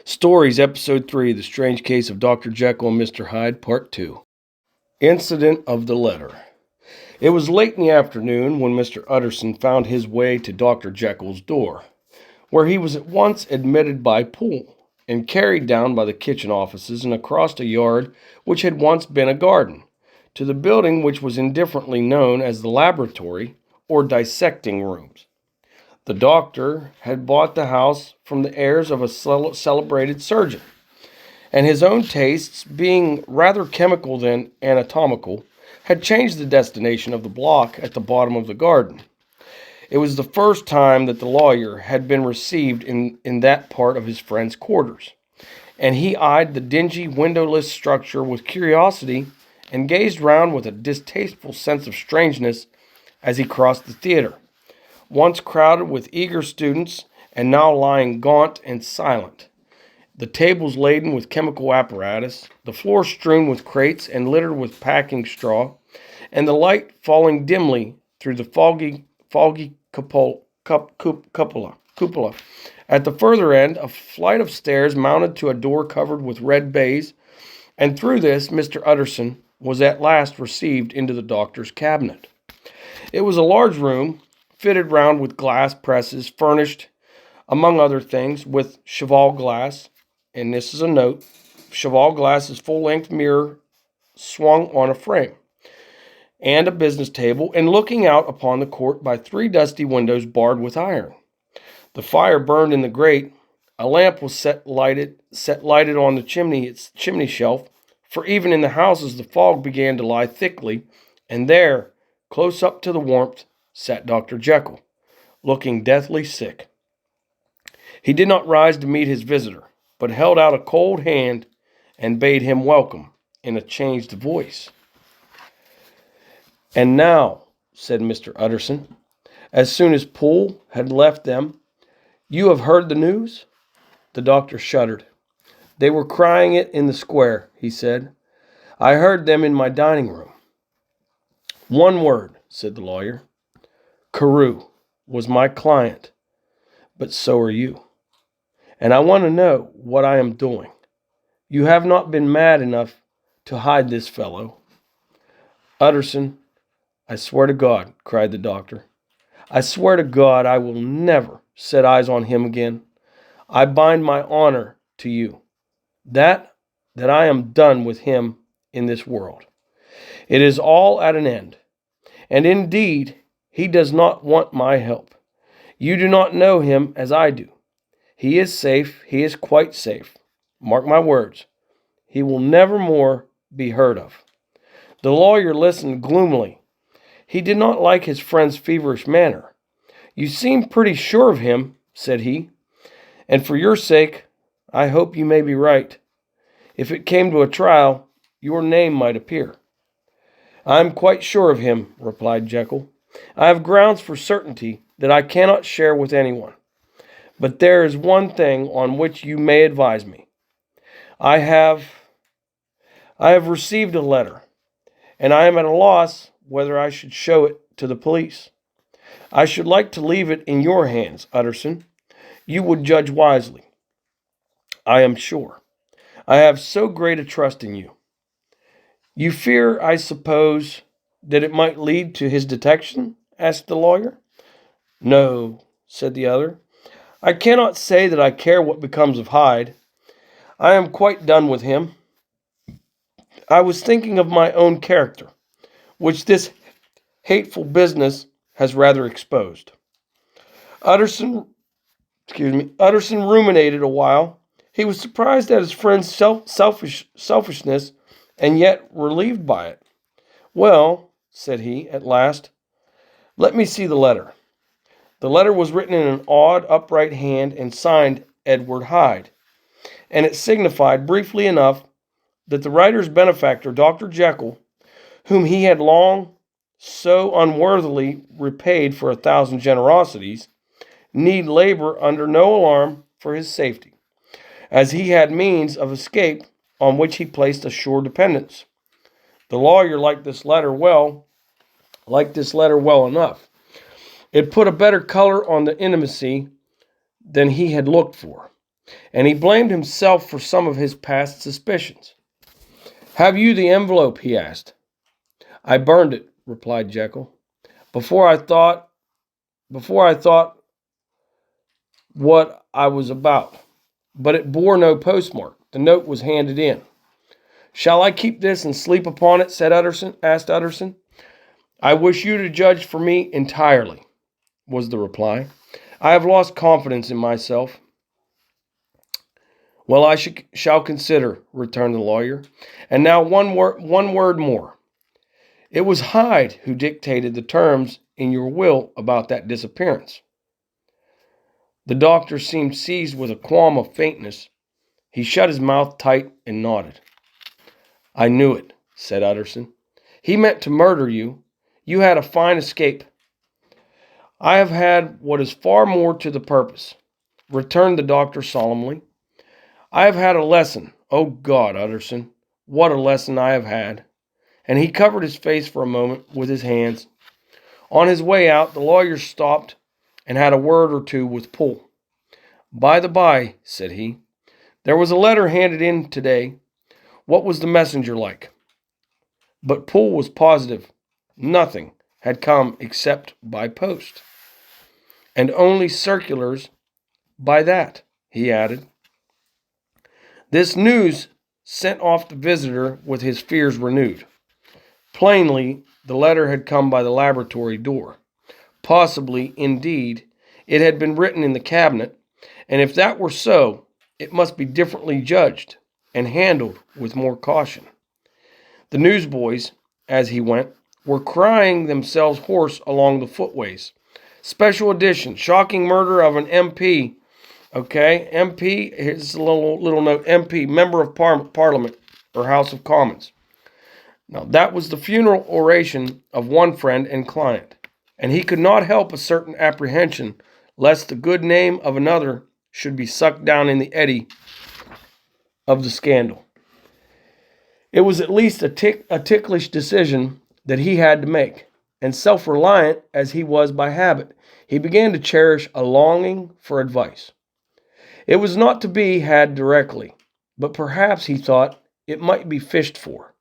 Stories, Episode 3, The Strange Case of Dr. Jekyll and Mr. Hyde, Part 2. Incident of the Letter. It was late in the afternoon when Mr. Utterson found his way to Dr. Jekyll's door, where he was at once admitted by Poole and carried down by the kitchen offices and across a yard which had once been a garden, to the building which was indifferently known as the laboratory or dissecting rooms. The doctor had bought the house from the heirs of a celebrated surgeon, and his own tastes, being rather chemical than anatomical, had changed the destination of the block at the bottom of the garden. It was the first time that the lawyer had been received in that part of his friend's quarters, and he eyed the dingy, windowless structure with curiosity and gazed round with a distasteful sense of strangeness as he crossed the theater, once crowded with eager students and now lying gaunt and silent, the tables laden with chemical apparatus, the floor strewn with crates and littered with packing straw, and the light falling dimly through the foggy cupola. At the further end, a flight of stairs mounted to a door covered with red baize, and through this Mr. Utterson was at last received into the doctor's cabinet. It was a large room, fitted round with glass presses, furnished, among other things, with cheval glass, and this is a note, cheval glass's full-length mirror swung on a frame, and a business table, and looking out upon the court by 3 dusty windows barred with iron. The fire burned in the grate. A lamp was set lighted on the chimney shelf, for even in the houses the fog began to lie thickly, and there, close up to the warmth, sat Dr. Jekyll, looking deathly sick. He did not rise to meet his visitor, but held out a cold hand and bade him welcome in a changed voice. "And now," said Mr. Utterson, as soon as Poole had left them, "you have heard the news?" The doctor shuddered. "They were crying it in the square," he said. "I heard them in my dining room." "One word," said the lawyer. "Carew was my client, but so are you. And I want to know what I am doing. You have not been mad enough to hide this fellow." "Utterson, I swear to God," cried the doctor, "I swear to God I will never set eyes on him again. I bind my honor to you, that I am done with him in this world. It is all at an end. And indeed, he does not want my help. You do not know him as I do. He is safe. He is quite safe. Mark my words. He will never more be heard of." The lawyer listened gloomily. He did not like his friend's feverish manner. "You seem pretty sure of him," said he, "and for your sake, I hope you may be right. If it came to a trial, your name might appear." "I am quite sure of him," replied Jekyll. "I have grounds for certainty that I cannot share with anyone. But there is one thing on which you may advise me. I have received a letter, and I am at a loss whether I should show it to the police. I should like to leave it in your hands, Utterson. You would judge wisely, I am sure. I have so great a trust in you. You fear, I suppose, that it might lead to his detection?" asked the lawyer. "No," said the other. "I cannot say that I care what becomes of Hyde. I am quite done with him. I was thinking of my own character, which this hateful business has rather exposed." Utterson ruminated a while. He was surprised at his friend's selfishness, and yet relieved by it. "Well," said he, at last, "let me see the letter." The letter was written in an odd, upright hand and signed Edward Hyde, and it signified, briefly enough, that the writer's benefactor, Dr. Jekyll, whom he had long so unworthily repaid for 1,000 generosities, need labor under no alarm for his safety, as he had means of escape on which he placed a sure dependence. The lawyer liked this letter well enough. It put a better color on the intimacy than he had looked for. and he blamed himself for some of his past suspicions. "Have you the envelope?" he asked. "I burned it," replied Jekyll, before I thought what I was about. But it bore no postmark. The note was handed in. "Shall I keep this and sleep upon it?" asked Utterson. "I wish you to judge for me entirely," was the reply. "I have lost confidence in myself." "Well, I shall consider," returned the lawyer. "And now one word more. It was Hyde who dictated the terms in your will about that disappearance." The doctor seemed seized with a qualm of faintness. He shut his mouth tight and nodded. "I knew it," said Utterson. "He meant to murder you. You had a fine escape." "I have had what is far more to the purpose," returned the doctor solemnly. "I have had a lesson. Oh God, Utterson, what a lesson I have had." And he covered his face for a moment with his hands. On his way out, the lawyer stopped and had a word or two with Poole. "By the by," said he, "there was a letter handed in today. What was the messenger like?" But Poole was positive. Nothing had come except by post. "And only circulars by that," he added. This news sent off the visitor with his fears renewed. Plainly, the letter had come by the laboratory door. Possibly, indeed, it had been written in the cabinet, and if that were so, it must be differently judged and handled with more caution. The newsboys, as he went, were crying themselves hoarse along the footways. "Special edition, shocking murder of an MP." Okay, MP, here's a little note. MP, Member of Parliament or House of Commons. Now, that was the funeral oration of one friend and client, and he could not help a certain apprehension lest the good name of another should be sucked down in the eddy of the scandal. It was at least a ticklish decision that he had to make, and self-reliant as he was by habit, he began to cherish a longing for advice. It was not to be had directly, but perhaps he thought it might be fished for.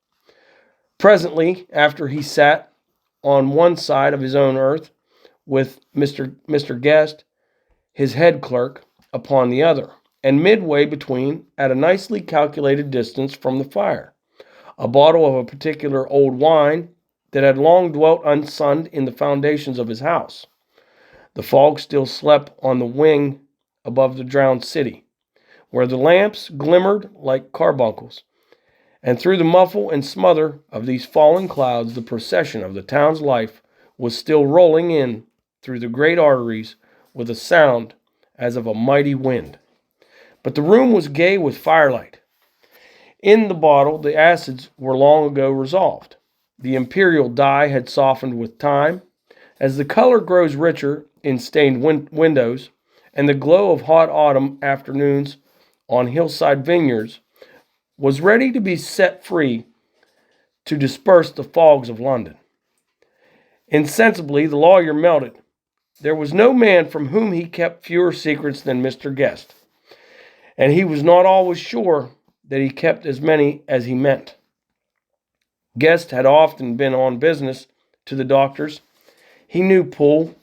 Presently, after he sat on one side of his own earth, with Mr. Guest, his head clerk, upon the other, and midway between, at a nicely calculated distance from the fire, a bottle of a particular old wine that had long dwelt unsunned in the foundations of his house. The fog still slept on the wing above the drowned city, where the lamps glimmered like carbuncles, and through the muffle and smother of these falling clouds the procession of the town's life was still rolling in through the great arteries with a sound as of a mighty wind. But the room was gay with firelight. In the bottle the acids were long ago resolved. The imperial dye had softened with time. As the color grows richer in stained windows, and the glow of hot autumn afternoons on hillside vineyards was ready to be set free to disperse the fogs of London. Insensibly the lawyer melted. There was no man from whom he kept fewer secrets than Mr. Guest, and he was not always sure that he kept as many as he meant. Guest had often been on business to the doctor's. He knew Poole.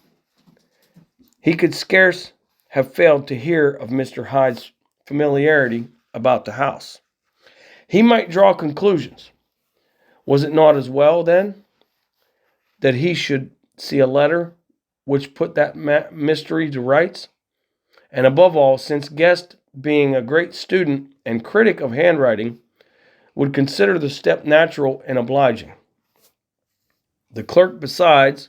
He could scarce have failed to hear of Mr. Hyde's familiarity about the house. He might draw conclusions. Was it not as well, then, that he should see a letter which put that mystery to rights? And above all, since Guest, being a great student and critic of handwriting, would consider the step natural and obliging. The clerk, besides,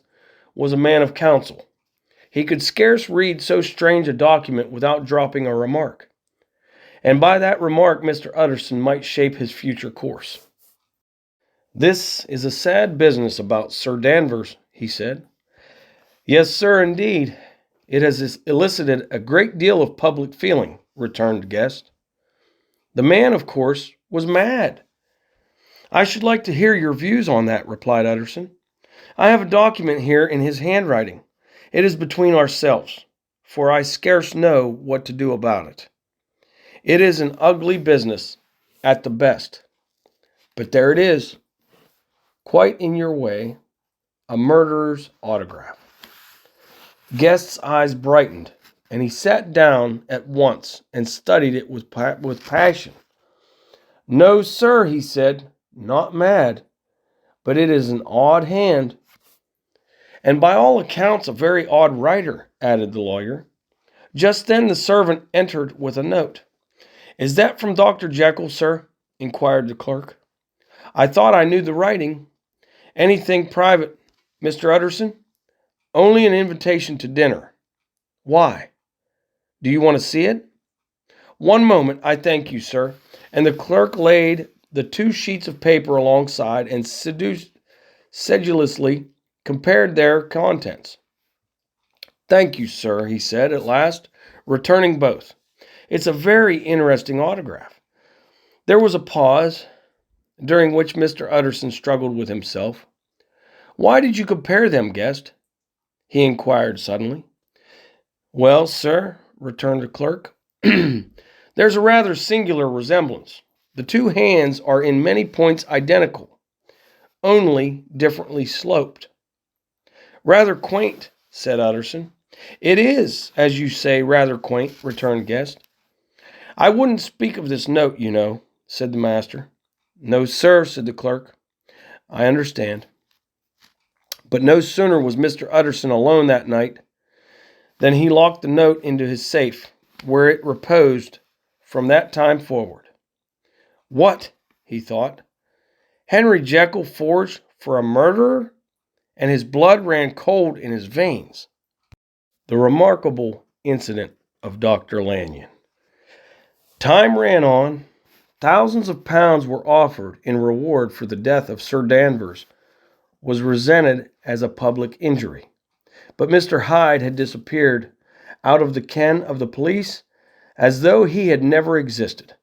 was a man of counsel. He could scarce read so strange a document without dropping a remark, and by that remark Mr. Utterson might shape his future course. "This is a sad business about Sir Danvers," he said. "Yes, sir, indeed. It has elicited a great deal of public feeling," returned Guest. "The man, of course, was mad." "I should like to hear your views on that," replied Utterson. "I have a document here in his handwriting. It is between ourselves, for I scarce know what to do about it." It is an ugly business at the best. But there it is, quite in your way, a murderer's autograph. Guest's eyes brightened, and he sat down at once and studied it with passion. No, sir, he said, not mad, but it is an odd hand. And by all accounts, a very odd writer, added the lawyer. Just then the servant entered with a note. Is that from Dr. Jekyll, sir? Inquired the clerk. I thought I knew the writing. Anything private, Mr. Utterson? Only an invitation to dinner. Why? Do you want to see it? One moment, I thank you, sir. And the clerk laid the 2 sheets of paper alongside and sedulously compared their contents. Thank you, sir, he said at last, returning both. It's a very interesting autograph. There was a pause, during which Mr. Utterson struggled with himself. Why did you compare them, guest? He inquired suddenly. Well, sir, returned the clerk, there's a rather singular resemblance. The 2 hands are in many points identical, only differently sloped. Rather quaint, said Utterson. It is, as you say, rather quaint, returned Guest. I wouldn't speak of this note, you know, said the master. No, sir, said the clerk. I understand. But no sooner was Mr. Utterson alone that night than he locked the note into his safe, where it reposed from that time forward. What, he thought, Henry Jekyll forged for a murderer? And his blood ran cold in his veins. The remarkable incident of Dr. Lanyon. Time ran on. Thousands of pounds were offered in reward for the death of Sir Danvers, was resented as a public injury. But Mr. Hyde had disappeared out of the ken of the police as though he had never existed.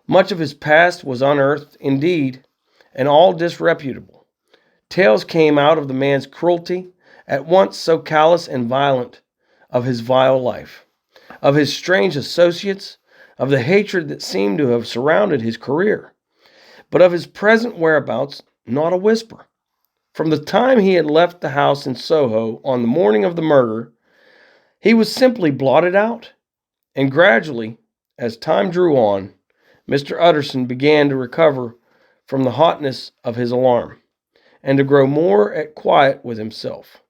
Much of his past was unearthed, indeed, and all disreputable. Tales came out of the man's cruelty, at once so callous and violent, of his vile life, of his strange associates, of the hatred that seemed to have surrounded his career. But of his present whereabouts, not a whisper. From the time he had left the house in Soho on the morning of the murder, he was simply blotted out. And gradually, as time drew on, Mr. Utterson began to recover from the hotness of his alarm, and to grow more at quiet with himself.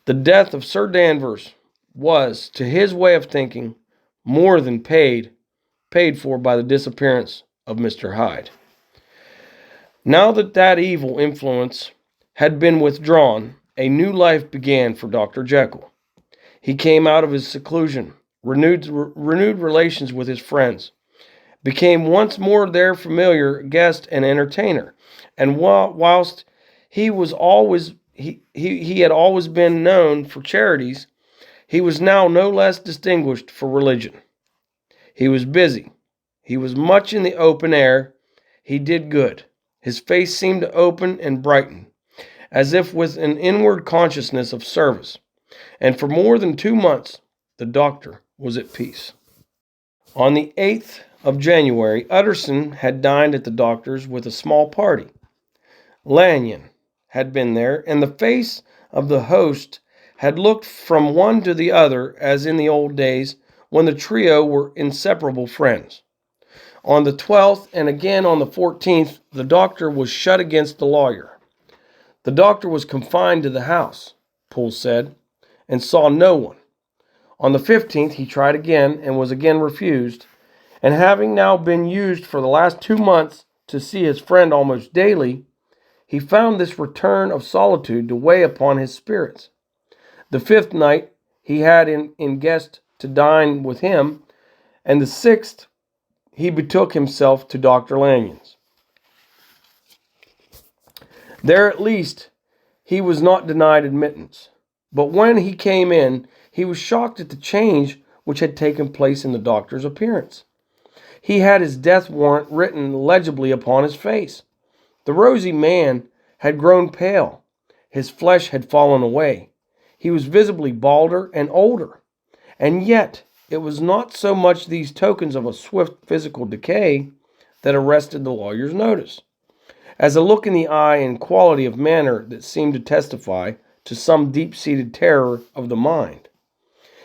The death of Sir Danvers was, to his way of thinking, more than paid for by the disappearance of Mr. Hyde. Now that evil influence had been withdrawn, a new life began for Dr. Jekyll. He came out of his seclusion, renewed relations with his friends, became once more their familiar guest and entertainer, and whilst he had always been known for charities, he was now no less distinguished for religion. He was busy. He was much in the open air. He did good. His face seemed to open and brighten, as if with an inward consciousness of service. And for more than 2 months, the doctor was at peace. On the 8th of January, Utterson had dined at the doctor's with a small party. Lanyon had been there, and the face of the host had looked from one to the other as in the old days when the trio were inseparable friends. On the 12th and again on the 14th, the doctor was shut against the lawyer. The doctor was confined to the house, Poole said, and saw no one. On the 15th, he tried again and was again refused, and having now been used for the last 2 months to see his friend almost daily, he found this return of solitude to weigh upon his spirits. The 5th night he had in guest to dine with him, and the 6th he betook himself to Dr. Lanyon's. There at least he was not denied admittance, but when he came in, he was shocked at the change which had taken place in the doctor's appearance. He had his death warrant written legibly upon his face. The rosy man had grown pale. His flesh had fallen away. He was visibly balder and older. And yet it was not so much these tokens of a swift physical decay that arrested the lawyer's notice, as a look in the eye and quality of manner that seemed to testify to some deep-seated terror of the mind.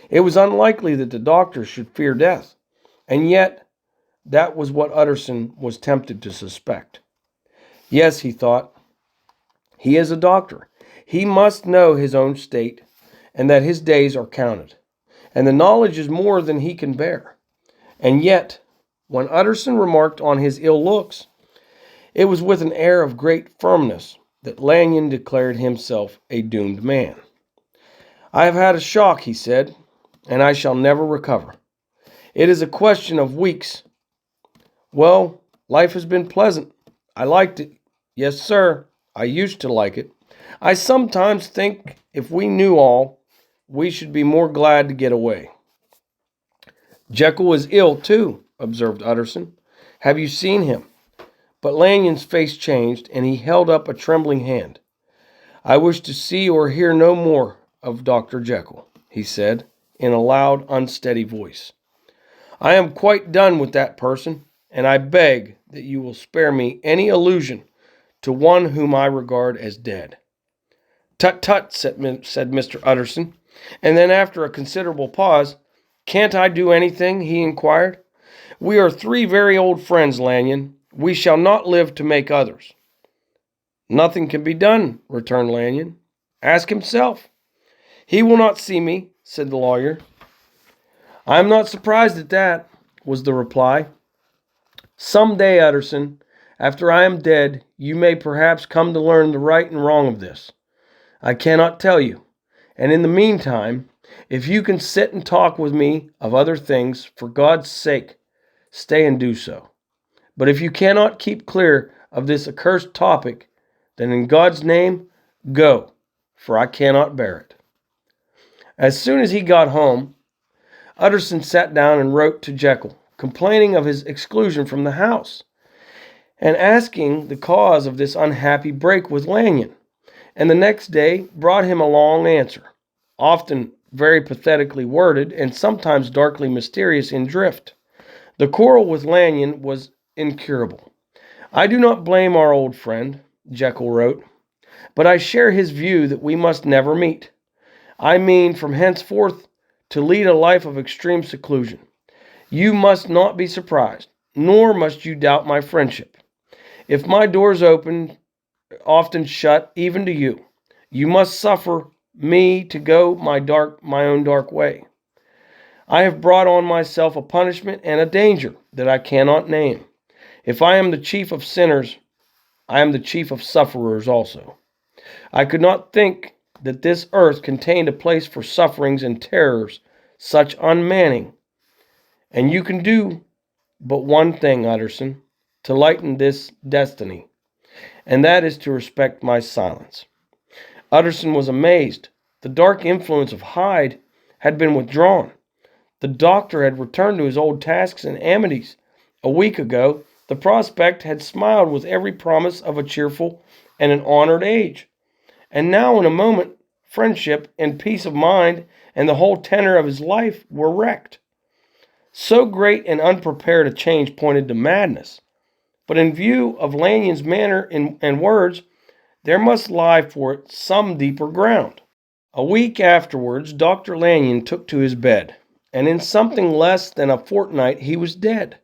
It was unlikely that the doctor should fear death, and yet that was what Utterson was tempted to suspect. Yes, he thought, he is a doctor. He must know his own state, and that his days are counted, and the knowledge is more than he can bear. And yet, when Utterson remarked on his ill looks, it was with an air of great firmness that Lanyon declared himself a doomed man. "I have had a shock," he said, "and I shall never recover. It is a question of weeks. Well, life has been pleasant. I liked it. Yes, sir, I used to like it. I sometimes think if we knew all, we should be more glad to get away." "Jekyll is ill, too," observed Utterson. "Have you seen him?" But Lanyon's face changed, and he held up a trembling hand. "I wish to see or hear no more of Dr. Jekyll," he said, in a loud, unsteady voice. "I am quite done with that person, and I beg that you will spare me any allusion to one whom I regard as dead." "Tut, tut," said Mr. Utterson, and then after a considerable pause, "Can't I do anything?" he inquired. "We are three very old friends, Lanyon. We shall not live to make others." "Nothing can be done," returned Lanyon. "Ask himself." "He will not see me," said the lawyer. "I am not surprised at that," was the reply. "Some day, Utterson, after I am dead, you may perhaps come to learn the right and wrong of this. I cannot tell you. And in the meantime, if you can sit and talk with me of other things, for God's sake, stay and do so. But if you cannot keep clear of this accursed topic, then in God's name, go, for I cannot bear it." As soon as he got home, Utterson sat down and wrote to Jekyll, complaining of his exclusion from the house, and asking the cause of this unhappy break with Lanyon, and the next day brought him a long answer, often very pathetically worded and sometimes darkly mysterious in drift. The quarrel with Lanyon was incurable. "I do not blame our old friend," Jekyll wrote, "but I share his view that we must never meet. I mean from henceforth to lead a life of extreme seclusion. You must not be surprised, nor must you doubt my friendship. If my doors open, often shut, even to you, you must suffer me to go my own dark way. I have brought on myself a punishment and a danger that I cannot name. If I am the chief of sinners, I am the chief of sufferers also. I could not think that this earth contained a place for sufferings and terrors such unmanning. And you can do but one thing, Utterson, to lighten this destiny, and that is to respect my silence." Utterson was amazed. The dark influence of Hyde had been withdrawn. The doctor had returned to his old tasks and amities. A week ago, the prospect had smiled with every promise of a cheerful and an honored age. And now, in a moment, friendship and peace of mind and the whole tenor of his life were wrecked. So great and unprepared a change pointed to madness. But in view of Lanyon's manner and words, there must lie for it some deeper ground. A week afterwards, Dr. Lanyon took to his bed, and in something less than a fortnight he was dead.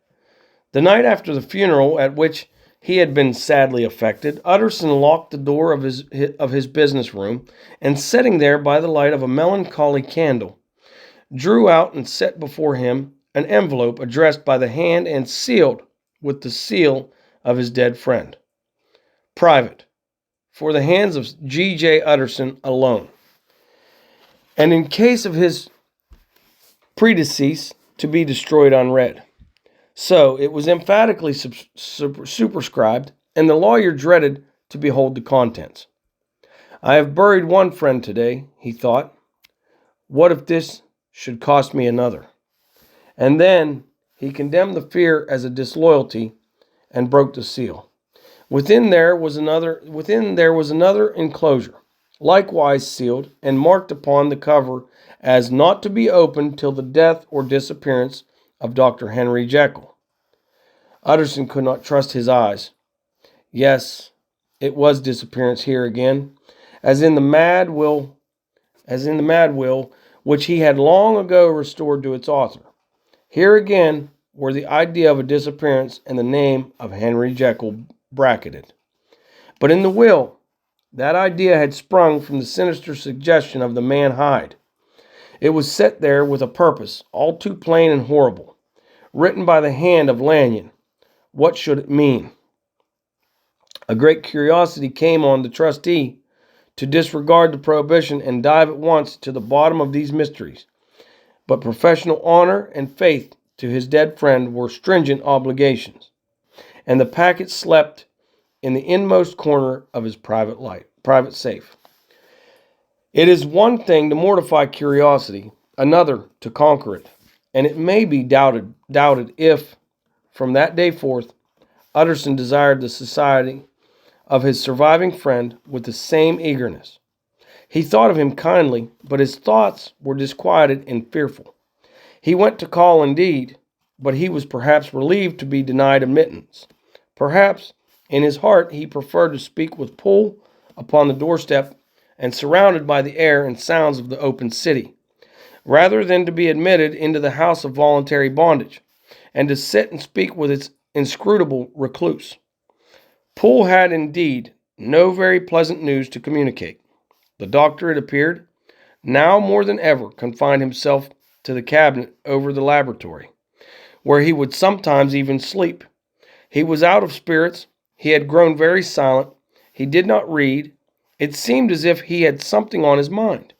The night after the funeral, at which he had been sadly affected, Utterson locked the door of his business room, and sitting there by the light of a melancholy candle, drew out and set before him an envelope addressed by the hand and sealed with the seal of his dead friend. "Private, for the hands of G.J. Utterson alone, and in case of his predecease, to be destroyed unread." So it was emphatically superscribed, and the lawyer dreaded to behold the contents. "I have buried one friend today," he thought. "What if this should cost me another?" And then he condemned the fear as a disloyalty and broke the seal. Within there was another enclosure, likewise sealed, and marked upon the cover as not to be opened till the death or disappearance of Dr. Henry Jekyll. Utterson could not trust his eyes. Yes, it was disappearance here again, as in the mad will, which he had long ago restored to its author. Here again were the idea of a disappearance and the name of Henry Jekyll bracketed. But in the will, that idea had sprung from the sinister suggestion of the man Hyde. It was set there with a purpose, all too plain and horrible, written by the hand of Lanyon. What should it mean? A great curiosity came on the trustee to disregard the prohibition and dive at once to the bottom of these mysteries. But professional honor and faith to his dead friend were stringent obligations, and the packet slept in the inmost corner of his private safe. It is one thing to mortify curiosity, another to conquer it, and it may be doubted if, from that day forth, Utterson desired the society of his surviving friend with the same eagerness. He thought of him kindly, but his thoughts were disquieted and fearful. He went to call indeed, but he was perhaps relieved to be denied admittance. Perhaps, in his heart, he preferred to speak with Poole upon the doorstep and surrounded by the air and sounds of the open city, rather than to be admitted into the house of voluntary bondage, and to sit and speak with its inscrutable recluse. Poole had indeed no very pleasant news to communicate. The doctor, it appeared, now more than ever confined himself to the cabinet over the laboratory, where he would sometimes even sleep. He was out of spirits. He had grown very silent. He did not read. It seemed as if he had something on his mind.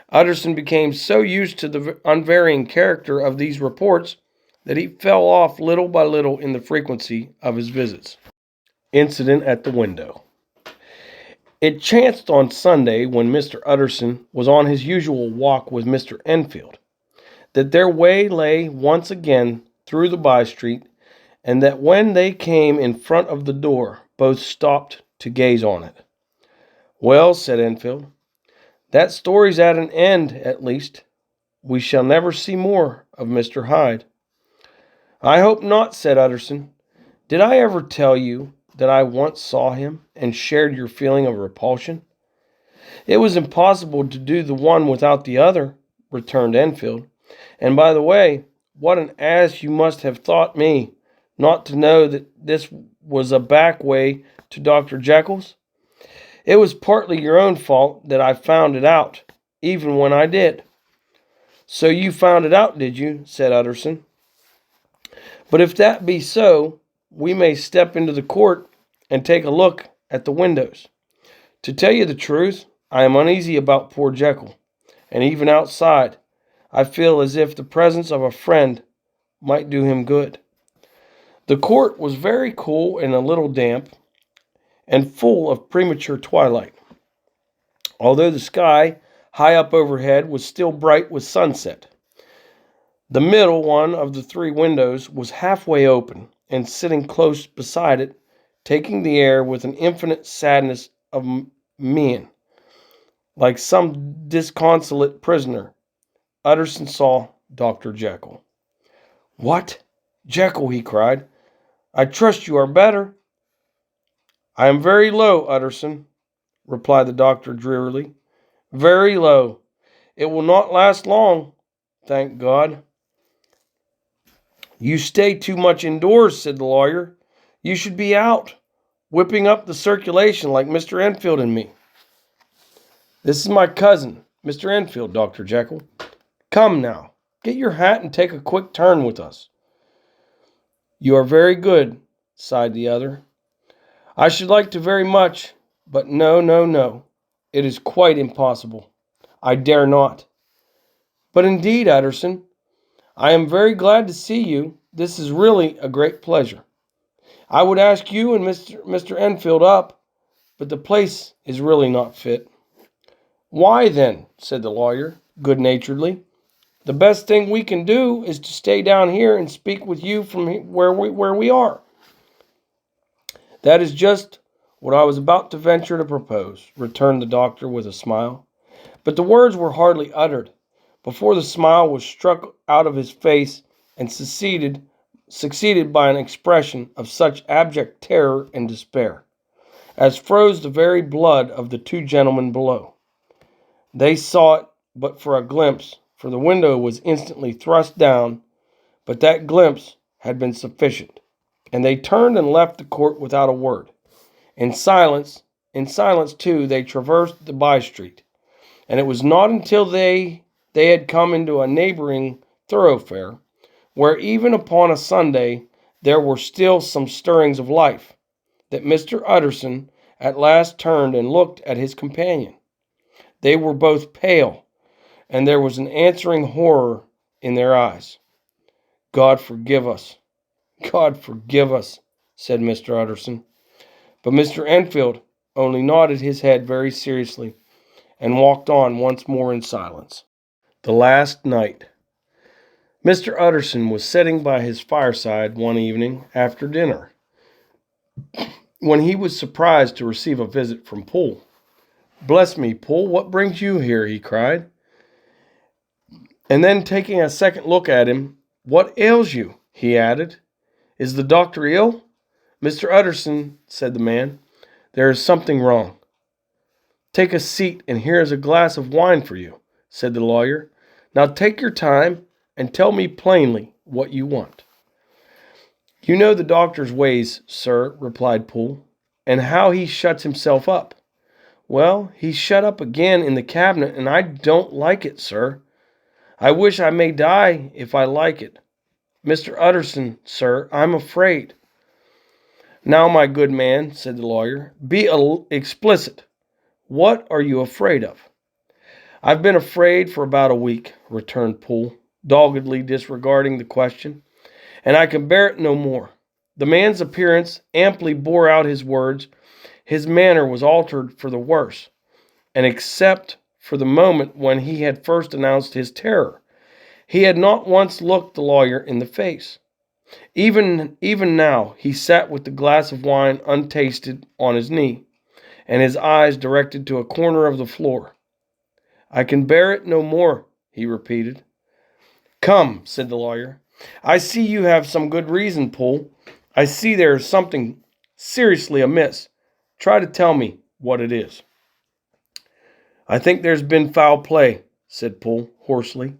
Utterson became so used to the unvarying character of these reports that he fell off little by little in the frequency of his visits. Incident at the window. It chanced on Sunday, when Mr. Utterson was on his usual walk with Mr. Enfield, that their way lay once again through the by-street, and that when they came in front of the door, both stopped to gaze on it. "Well," said Enfield, "that story's at an end, at least. We shall never see more of Mr. Hyde." "I hope not," said Utterson. "Did I ever tell you that I once saw him and shared your feeling of repulsion?" "It was impossible to do the one without the other," returned Enfield. "And by the way, what an ass you must have thought me, not to know that this was a back way to Dr. Jekyll's. It was partly your own fault that I found it out, even when I did." "So you found it out, did you?" said Utterson. "But if that be so, we may step into the court and take a look at the windows. To tell you the truth, I am uneasy about poor Jekyll, and even outside, I feel as if the presence of a friend might do him good." The court was very cool and a little damp, and full of premature twilight, although the sky high up overhead was still bright with sunset. The middle one of the three windows was halfway open, and sitting close beside it, taking the air with an infinite sadness of mien, like some disconsolate prisoner, Utterson saw Dr. Jekyll. "What? Jekyll," he cried. "I trust you are better." "I am very low, Utterson," replied the doctor drearily. "Very low. It will not last long, thank God." "You stay too much indoors," said the lawyer. "You should be out, whipping up the circulation like Mr. Enfield and me." "This is my cousin, Mr. Enfield, Dr. Jekyll. Come now, get your hat and take a quick turn with us." "You are very good," sighed the other. "I should like to very much, but no. It is quite impossible. I dare not." "But indeed, Utterson, I am very glad to see you. This is really a great pleasure. I would ask you and Mr. Enfield up, but the place is really not fit." "Why then," said the lawyer, good-naturedly, "the best thing we can do is to stay down here and speak with you from where we are." "That is just what I was about to venture to propose," returned the doctor with a smile. But the words were hardly uttered before the smile was struck out of his face and succeeded by an expression of such abject terror and despair as froze the very blood of the two gentlemen below. They saw it but for a glimpse, for the window was instantly thrust down, but that glimpse had been sufficient, and they turned and left the court without a word. In silence too, they traversed the by-street, and it was not until they had come into a neighboring thoroughfare, where even upon a Sunday there were still some stirrings of life, that Mr. Utterson at last turned and looked at his companion. They were both pale, and there was an answering horror in their eyes. "God forgive us, God forgive us," said Mr. Utterson. But Mr. Enfield only nodded his head very seriously and walked on once more in silence. The last night. Mr. Utterson was sitting by his fireside one evening after dinner, when he was surprised to receive a visit from Poole. "Bless me, Poole, what brings you here?" he cried. And then, taking a second look at him, "What ails you?" he added. "Is the doctor ill?" "Mr. Utterson," said the man, "there is something wrong." "Take a seat, and here is a glass of wine for you," said the lawyer. "Now take your time, and tell me plainly what you want." "You know the doctor's ways, sir," replied Poole, "and how he shuts himself up." "Well, he's shut up again in the cabinet, and I don't like it, sir. I wish I may die if I like it. Mr. Utterson, sir, I'm afraid." "Now, my good man," said the lawyer, "be explicit. What are you afraid of?" "I've been afraid for about a week," returned Poole, doggedly disregarding the question, "and I can bear it no more." The man's appearance amply bore out his words. His manner was altered for the worse, and except for the moment when he had first announced his terror, he had not once looked the lawyer in the face. Even now he sat with the glass of wine untasted on his knee, and his eyes directed to a corner of the floor. "I can bear it no more," he repeated. "Come," said the lawyer, "I see you have some good reason, Poole. I see there is something seriously amiss. Try to tell me what it is." "I think there's been foul play," said Poole hoarsely.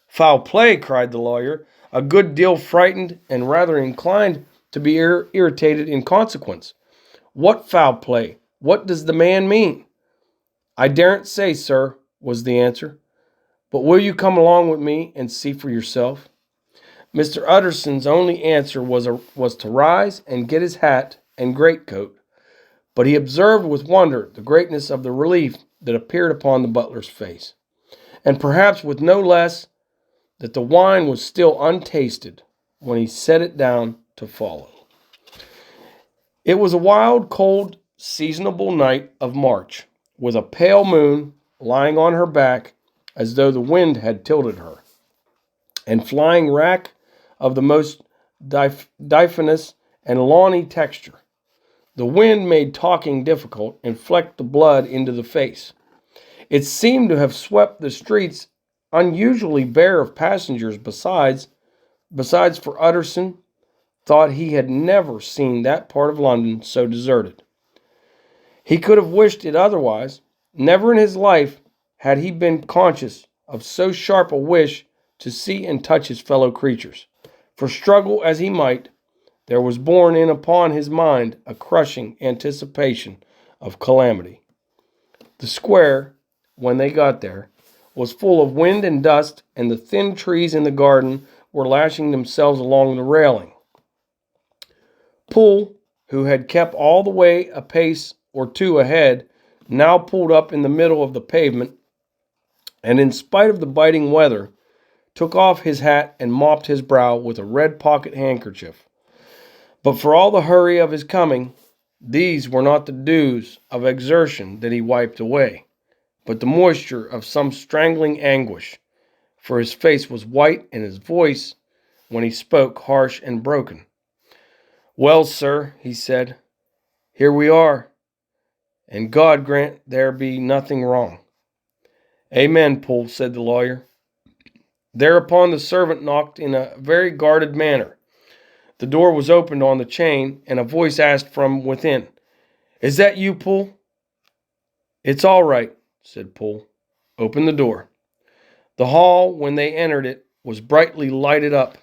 "Foul play!" cried the lawyer, a good deal frightened and rather inclined to be irritated in consequence. "What foul play? What does the man mean?" "I daren't say, sir," was the answer. "But will you come along with me and see for yourself?" Mr. Utterson's only answer was to rise and get his hat and greatcoat, but he observed with wonder the greatness of the relief that appeared upon the butler's face, and perhaps with no less that the wine was still untasted when he set it down to follow. It was a wild, cold, seasonable night of March, with a pale moon lying on her back as though the wind had tilted her, and flying rack of the most diaphanous and lawny texture. The wind made talking difficult and flecked the blood into the face. It seemed to have swept the streets unusually bare of passengers. Besides, for Utterson thought he had never seen that part of London so deserted. He could have wished it otherwise. Never in his life had he been conscious of so sharp a wish to see and touch his fellow creatures. For struggle as he might, there was borne in upon his mind a crushing anticipation of calamity. The square, when they got there, was full of wind and dust, and the thin trees in the garden were lashing themselves along the railing. Poole, who had kept all the way a pace or two ahead, now pulled up in the middle of the pavement, and in spite of the biting weather, took off his hat and mopped his brow with a red pocket handkerchief. But for all the hurry of his coming, these were not the dews of exertion that he wiped away, but the moisture of some strangling anguish, for his face was white and his voice, when he spoke, harsh and broken. "Well, sir," he said, "here we are. and God grant there be nothing wrong." "Amen, Poole," said the lawyer. Thereupon the servant knocked in a very guarded manner. The door was opened on the chain, and a voice asked from within, "Is that you, Poole?" "It's all right," said Poole. "Open the door." The hall, when they entered it, was brightly lighted up.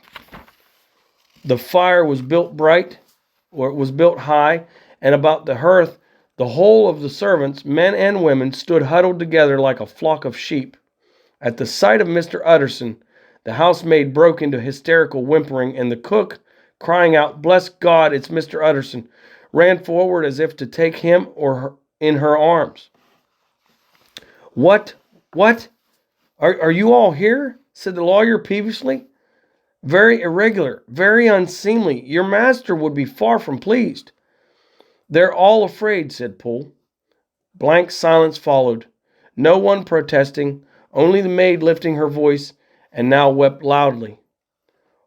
The fire was built high, and about the hearth the whole of the servants, men and women, stood huddled together like a flock of sheep. At the sight of Mr. Utterson, the housemaid broke into hysterical whimpering, and the cook, crying out, "Bless God, it's Mr. Utterson," ran forward as if to take him or her in her arms. What? Are you all here?" said the lawyer peevishly. "Very irregular, very unseemly. Your master would be far from pleased." "They're all afraid," said Poole. Blank silence followed, no one protesting, only the maid lifting her voice, and now wept loudly.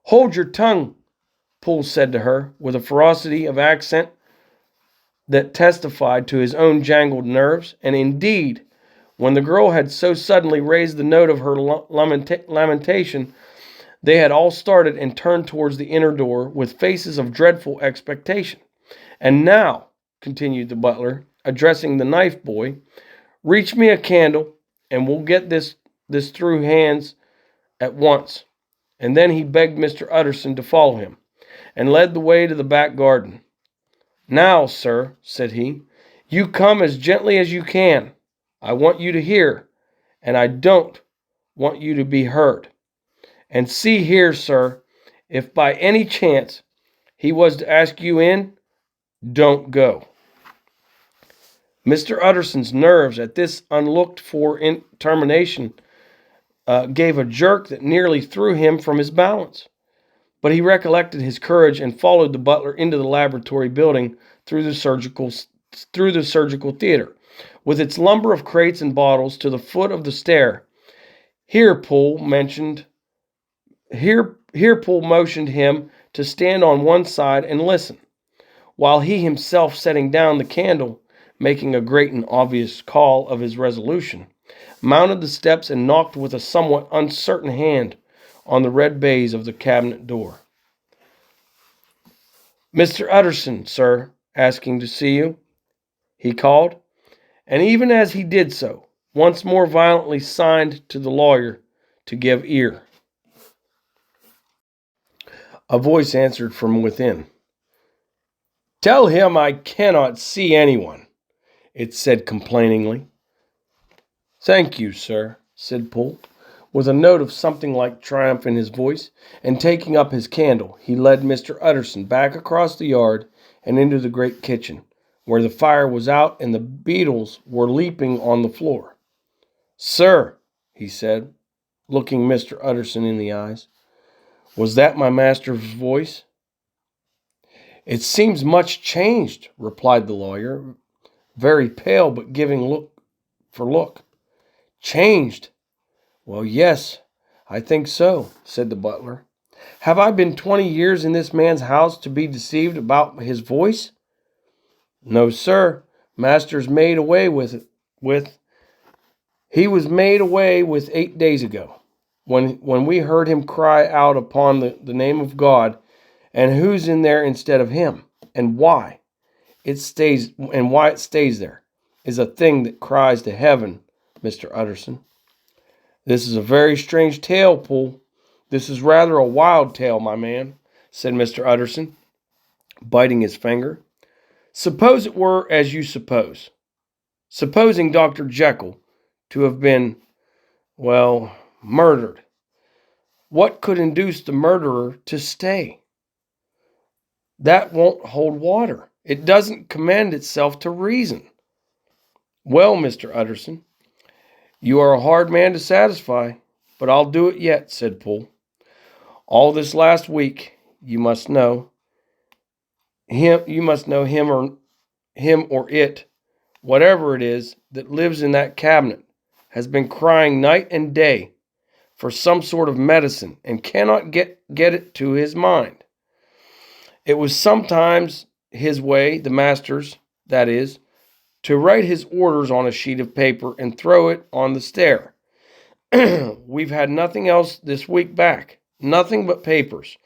"Hold your tongue," Poole said to her, with a ferocity of accent that testified to his own jangled nerves, and indeed, when the girl had so suddenly raised the note of her lamentation, they had all started and turned towards the inner door with faces of dreadful expectation. "And now," continued the butler, addressing the knife boy, "reach me a candle, and we'll get this through hands at once." And then he begged Mr. Utterson to follow him, and led the way to the back garden. "Now, sir," said he, "you come as gently as you can. I want you to hear, and I don't want you to be heard. And see here, sir, if by any chance he was to ask you in, don't go." Mr. Utterson's nerves at this unlooked-for termination gave a jerk that nearly threw him from his balance. But he recollected his courage and followed the butler into the laboratory building through the surgical theater, with its lumber of crates and bottles, to the foot of the stair. Here Poole motioned him to stand on one side and listen, while he himself, setting down the candle, making a great and obvious call of his resolution, mounted the steps and knocked with a somewhat uncertain hand on the red baize of the cabinet door. "Mr. Utterson, sir, asking to see you," he called, and even as he did so, once more violently signed to the lawyer to give ear. A voice answered from within. "Tell him I cannot see anyone," it said complainingly. "Thank you, sir," said Poole, with a note of something like triumph in his voice, and taking up his candle, he led Mr. Utterson back across the yard and into the great kitchen, where the fire was out and the beetles were leaping on the floor. "Sir," he said, looking Mr. Utterson in the eyes, "was that my master's voice?" "It seems much changed," replied the lawyer, very pale but giving look for look. "Changed? Well, yes, I think so," said the butler. "Have I been 20 years in this man's house to be deceived about his voice?" "No, sir. Master's made away with He was made away with 8 days ago, when we heard him cry out upon the name of God. And who's in there instead of him? And why it stays there is a thing that cries to heaven, Mr. Utterson." "This is a very strange tale, Poole. This is rather a wild tale, my man," said Mr. Utterson, biting his finger. "Suppose it were as you suppose. Supposing Dr. Jekyll to have been, murdered. What could induce the murderer to stay? That won't hold water. It doesn't commend itself to reason." "Well, Mr. Utterson, you are a hard man to satisfy, but I'll do it yet," said Poole. "All this last week, you must know him or it, whatever it is, that lives in that cabinet, has been crying night and day for some sort of medicine and cannot get it to his mind. It was sometimes his way, the master's, that is, to write his orders on a sheet of paper and throw it on the stair. We've had nothing else this week back, nothing but papers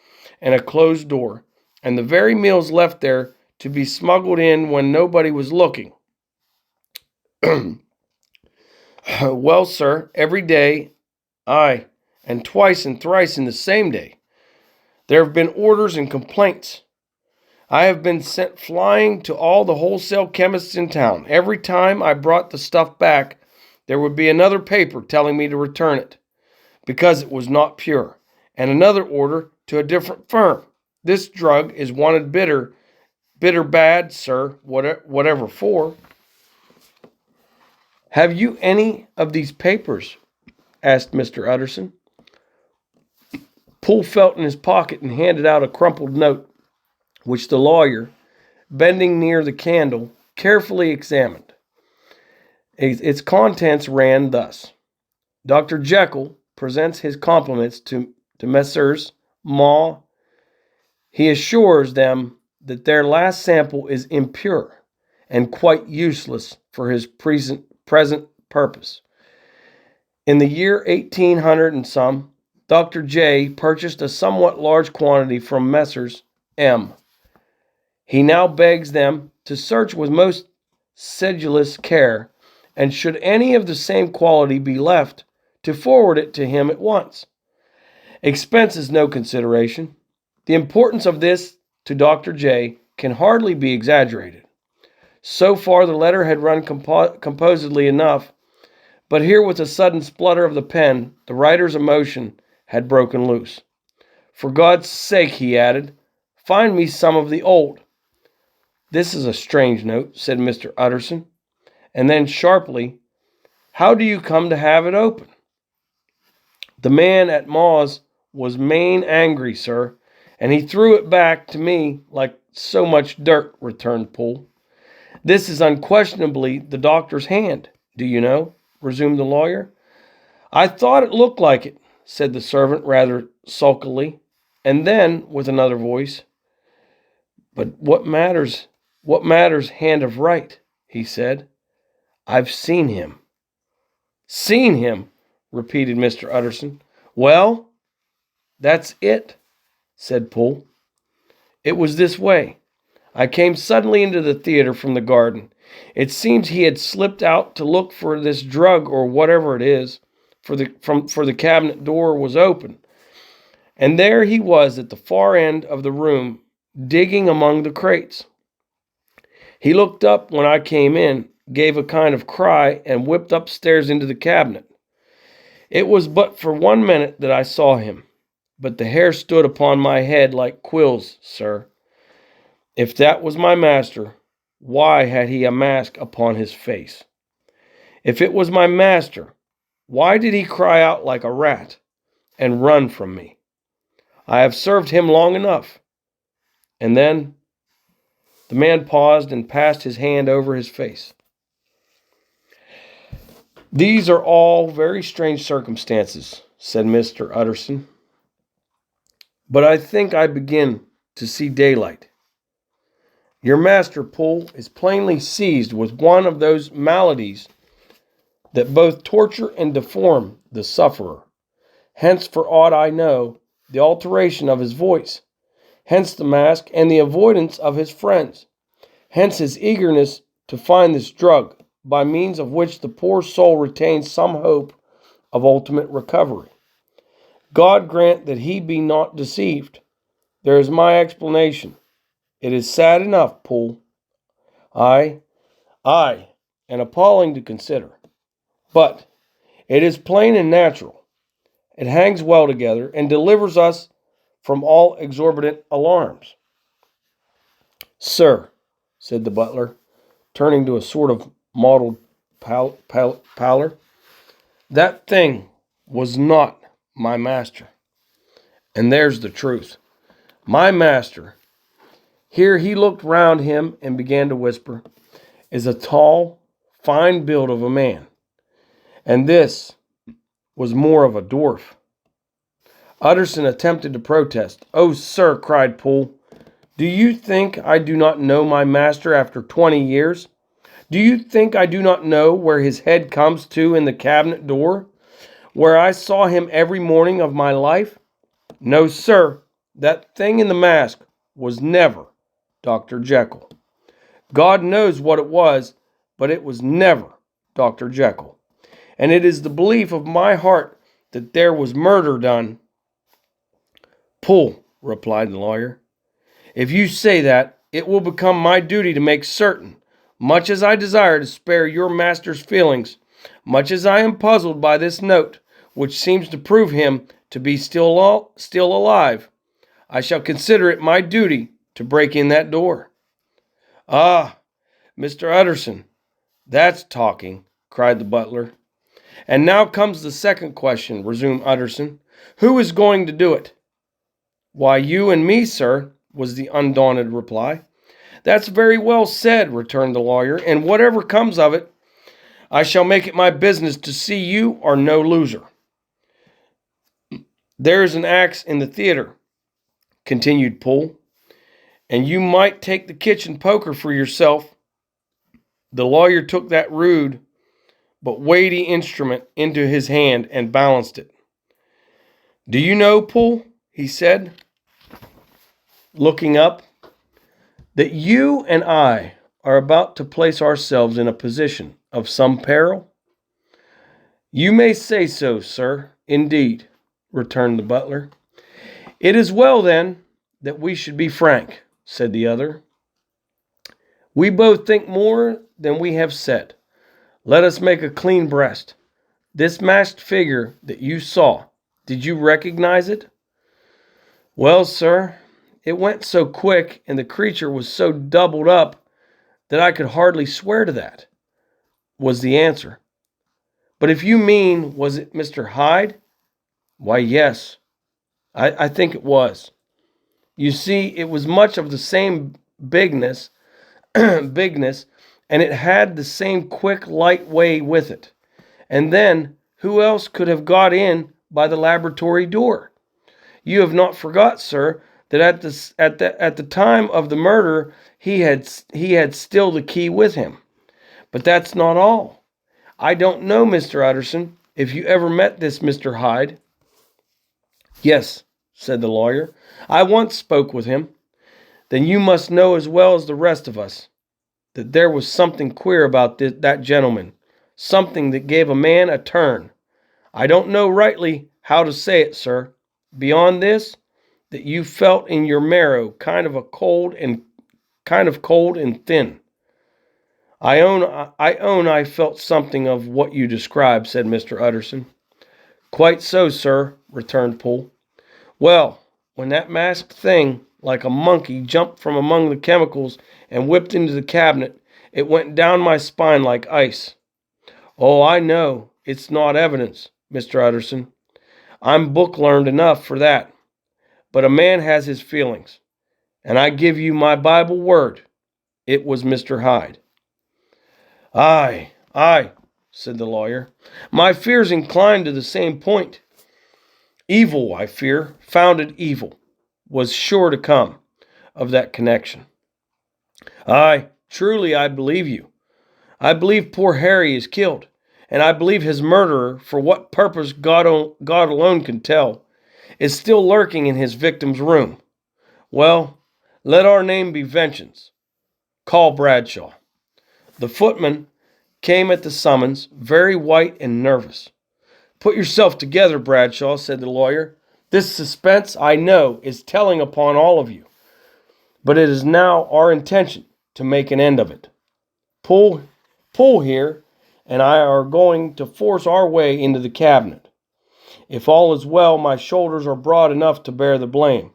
and a closed door, and the very meals left there to be smuggled in when nobody was looking. Well, sir, every day, aye, and twice and thrice in the same day, there have been orders and complaints. I have been sent flying to all the wholesale chemists in town. Every time I brought the stuff back, there would be another paper telling me to return it, because it was not pure, and another order to a different firm. This drug is wanted bitter bad, sir, whatever for. Have you any of these papers? Asked Mr. Utterson. Poole felt in his pocket and handed out a crumpled note, which the lawyer, bending near the candle, carefully examined. Its contents ran thus: Dr. Jekyll presents his compliments to Messrs. Maw. He assures them that their last sample is impure and quite useless for his present purpose. In the year 1800 and some, Dr. J purchased a somewhat large quantity from Messrs. M. He now begs them to search with most sedulous care, and should any of the same quality be left, to forward it to him at once. Expense is no consideration. The importance of this to Dr. J can hardly be exaggerated. So far the letter had run composedly enough, but here with a sudden splutter of the pen, the writer's emotion had broken loose. For God's sake, he added, find me some of the old. This is a strange note, said Mr. Utterson. And then sharply, how do you come to have it open? The man at Maw's was main angry, sir, and he threw it back to me like so much dirt, returned Poole. This is unquestionably the doctor's hand, do you know? Resumed the lawyer. I thought it looked like it, said the servant rather sulkily, and then, with another voice, but what matters hand of right, he said. I've seen him. Seen him, repeated Mr. Utterson. Well, that's it, said Poole. It was this way. I came suddenly into the theater from the garden. It seems he had slipped out to look for this drug or whatever it is, for the cabinet door was open. And there he was at the far end of the room, digging among the crates. He looked up when I came in, gave a kind of cry, and whipped upstairs into the cabinet. It was but for 1 minute that I saw him, but the hair stood upon my head like quills, sir. If that was my master, why had he a mask upon his face? If it was my master, why did he cry out like a rat and run from me? I have served him long enough. And then the man paused and passed his hand over his face. These are all very strange circumstances, said Mr. Utterson. But I think I begin to see daylight. Your master, Poole, is plainly seized with one of those maladies that both torture and deform the sufferer. Hence, for aught I know, the alteration of his voice. Hence the mask and the avoidance of his friends. Hence his eagerness to find this drug, by means of which the poor soul retains some hope of ultimate recovery. God grant that he be not deceived. There is my explanation. It is sad enough, Poole. Aye, and appalling to consider. But it is plain and natural. It hangs well together and delivers us from all exorbitant alarms. Sir, said the butler, turning to a sort of mottled pallor, that thing was not my master. And there's the truth. My master, here he looked round him and began to whisper, is a tall, fine build of a man. And this was more of a dwarf. Utterson attempted to protest. Oh, sir, cried Poole, do you think I do not know my master after 20 years? Do you think I do not know where his head comes to in the cabinet door, where I saw him every morning of my life? No, sir, that thing in the mask was never Dr. Jekyll. God knows what it was, but it was never Dr. Jekyll. And it is the belief of my heart that there was murder done. Pull, replied the lawyer. If you say that, it will become my duty to make certain, much as I desire to spare your master's feelings, much as I am puzzled by this note, which seems to prove him to be still alive, I shall consider it my duty to break in that door. Ah, Mr. Utterson, that's talking, cried the butler. And now comes the second question, resumed Utterson. Who is going to do it? Why, you and me, sir, was the undaunted reply. That's very well said, returned the lawyer, and whatever comes of it, I shall make it my business to see you are no loser. There is an axe in the theater, continued Poole, and you might take the kitchen poker for yourself. The lawyer took that rude but weighty instrument into his hand and balanced it. Do you know, Poole, he said, looking up, that you and I are about to place ourselves in a position of some peril? You may say so, sir, indeed, returned the butler. It is well, then, that we should be frank, said the other. We both think more than we have said. Let us make a clean breast. This masked figure that you saw, did you recognize it? Well, sir, it went so quick and the creature was so doubled up that I could hardly swear to that, was the answer. But if you mean, was it Mr. Hyde? Why, yes, I think it was. You see, it was much of the same bigness, bigness, and it had the same quick, light way with it. And then, who else could have got in by the laboratory door? You have not forgot, sir, that at the time of the murder, he had still the key with him. But that's not all. I don't know, Mr. Utterson, if you ever met this Mr. Hyde. Yes, said the lawyer. I once spoke with him. Then you must know as well as the rest of us that there was something queer about that gentleman, something that gave a man a turn. I don't know rightly how to say it, sir. Beyond this, that you felt in your marrow kind of cold and thin. I own I felt something of what you describe, said Mr. Utterson. Quite so, sir, returned Poole. Well, when that masked thing, like a monkey, jumped from among the chemicals and whipped into the cabinet, it went down my spine like ice. Oh, I know, it's not evidence, Mr. Utterson. I'm book-learned enough for that. But a man has his feelings, and I give you my Bible word, it was Mr. Hyde. Aye, said the lawyer. My fears incline to the same point. Evil, I fear, founded evil, was sure to come of that connection. Aye, truly I believe you. I believe poor Harry is killed, and I believe his murderer, for what purpose God alone can tell, is still lurking in his victim's room. Well, let our name be Vengeance. Call Bradshaw. The footman came at the summons, very white and nervous. Put yourself together, Bradshaw, said the lawyer. This suspense, I know, is telling upon all of you, but it is now our intention to make an end of it. Poole here and I are going to force our way into the cabinet. If all is well, my shoulders are broad enough to bear the blame.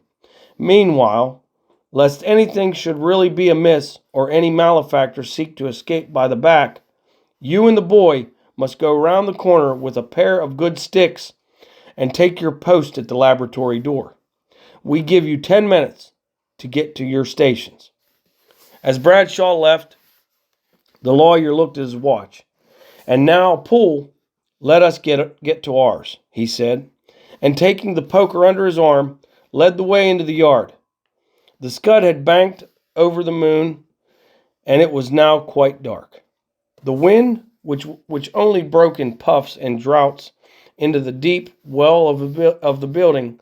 Meanwhile, lest anything should really be amiss or any malefactor seek to escape by the back, you and the boy must go round the corner with a pair of good sticks and take your post at the laboratory door. We give you 10 minutes to get to your stations. As Bradshaw left, the lawyer looked at his watch. And now, Poole, let us get to ours, he said, and taking the poker under his arm, led the way into the yard. The scud had banked over the moon, and it was now quite dark. The wind, which only broke in puffs and draughts into the deep well of the building,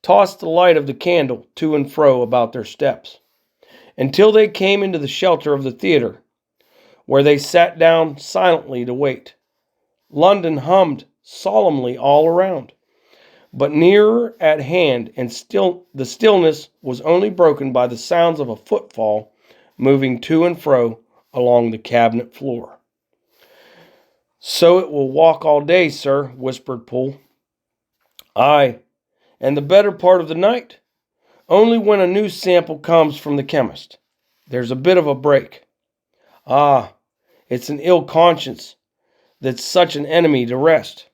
tossed the light of the candle to and fro about their steps, until they came into the shelter of the theater, where they sat down silently to wait. London hummed solemnly all around, but nearer at hand, and still the stillness was only broken by the sounds of a footfall moving to and fro along the cabinet floor. "So it will walk all day, sir," whispered Poole. "Aye, and the better part of the night. Only when a new sample comes from the chemist. There's a bit of a break. Ah, it's an ill conscience that's such an enemy to rest.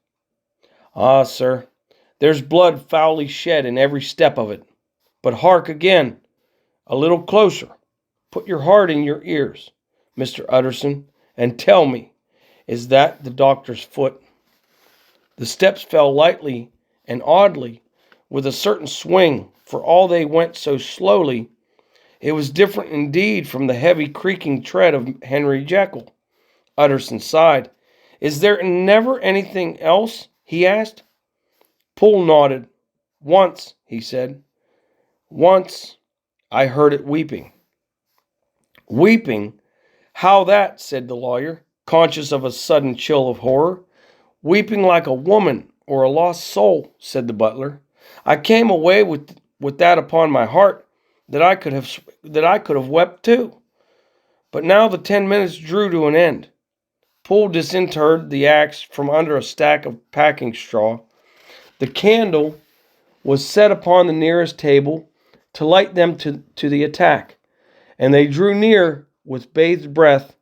Ah, sir, there's blood foully shed in every step of it. But hark again, a little closer. Put your heart in your ears, Mr. Utterson, and tell me, is that the doctor's foot?" The steps fell lightly and oddly, with a certain swing, for all they went so slowly. It was different indeed from the heavy creaking tread of Henry Jekyll. Utterson sighed. "Is there never anything else?" he asked. Poole nodded. "Once," he said. "Once I heard it weeping." "Weeping? How that?" said the lawyer, conscious of a sudden chill of horror. "Weeping like a woman or a lost soul," said the butler. "I came away with that upon my heart, that I could have wept too. But now the 10 minutes drew to an end." Poole disinterred the axe from under a stack of packing straw. The candle was set upon the nearest table to light them to the attack, and they drew near with bated breath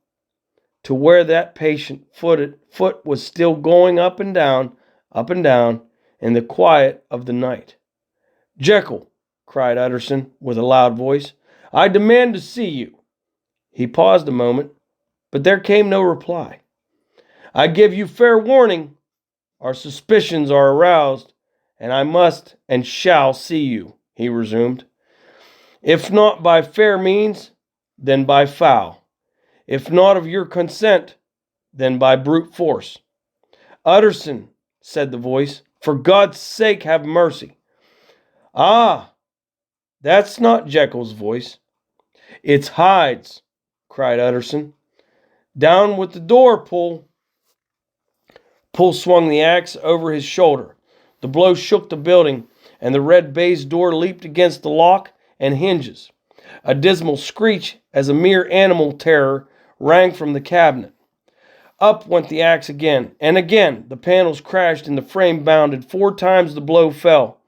to where that patient foot was still going up and down, in the quiet of the night. "Jekyll," cried Utterson with a loud voice, "I demand to see you." He paused a moment, but there came no reply. "I give you fair warning. Our suspicions are aroused, and I must and shall see you," he resumed. "If not by fair means, then by foul. If not of your consent, then by brute force." "Utterson," said the voice, "for God's sake have mercy." "Ah, that's not Jekyll's voice. It's Hyde's," cried Utterson. "Down with the door, Poole." Poole swung the axe over his shoulder. The blow shook the building, and the red baize door leaped against the lock and hinges. A dismal screech, as a mere animal terror, rang from the cabinet. Up went the axe again, and again the panels crashed and the frame bounded. 4 times the blow fell,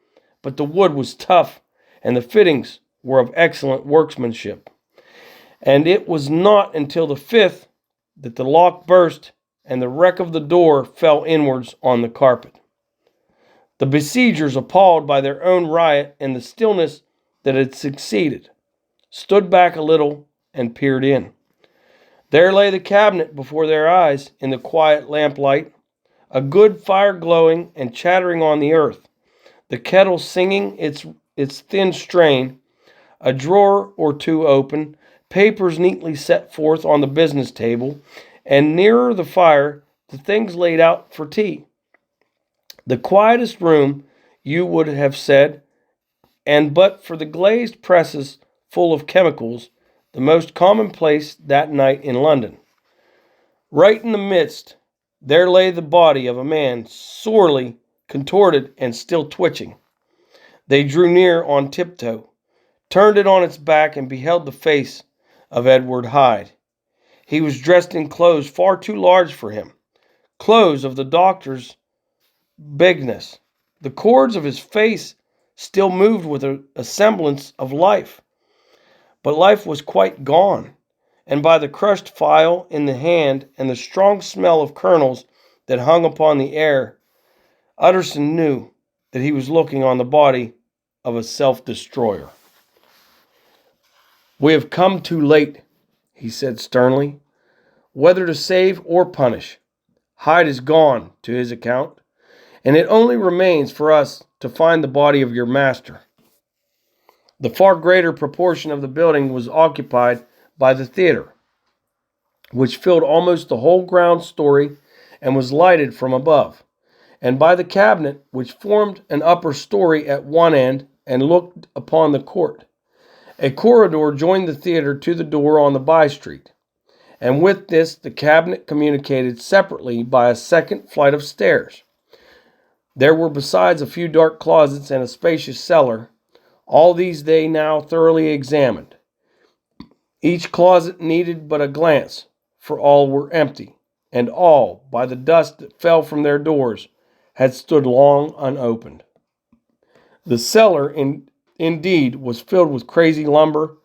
but the wood was tough, and the fittings were of excellent workmanship. And it was not until the 5th that the lock burst and the wreck of the door fell inwards on the carpet. The besiegers, appalled by their own riot and the stillness that had succeeded, stood back a little and peered in. There lay the cabinet before their eyes in the quiet lamplight, a good fire glowing and chattering on the earth, the kettle singing its thin strain, a drawer or two open, papers neatly set forth on the business table, and nearer the fire the things laid out for tea. The quietest room, you would have said, and but for the glazed presses full of chemicals, the most commonplace that night in London. Right in the midst, there lay the body of a man, sorely contorted and still twitching. They drew near on tiptoe, turned it on its back, and beheld the face of Edward Hyde. He was dressed in clothes far too large for him, clothes of the doctor's bigness. The cords of his face still moved with a semblance of life, but life was quite gone, and by the crushed phial in the hand and the strong smell of kernels that hung upon the air, Utterson knew that he was looking on the body of a self-destroyer. "We have come too late," he said sternly, "whether to save or punish. Hyde is gone, to his account, and it only remains for us to find the body of your master." The far greater proportion of the building was occupied by the theater. which filled almost the whole ground story and was lighted from above, and by the cabinet, which formed an upper story at one end and looked upon the court. A corridor joined the theater to the door on the by-street, and with this the cabinet communicated separately by a second flight of stairs. There were besides a few dark closets and a spacious cellar. All these they now thoroughly examined. Each closet needed but a glance, for all were empty, and all, by the dust that fell from their doors, had stood long unopened. The cellar, indeed, was filled with crazy lumber,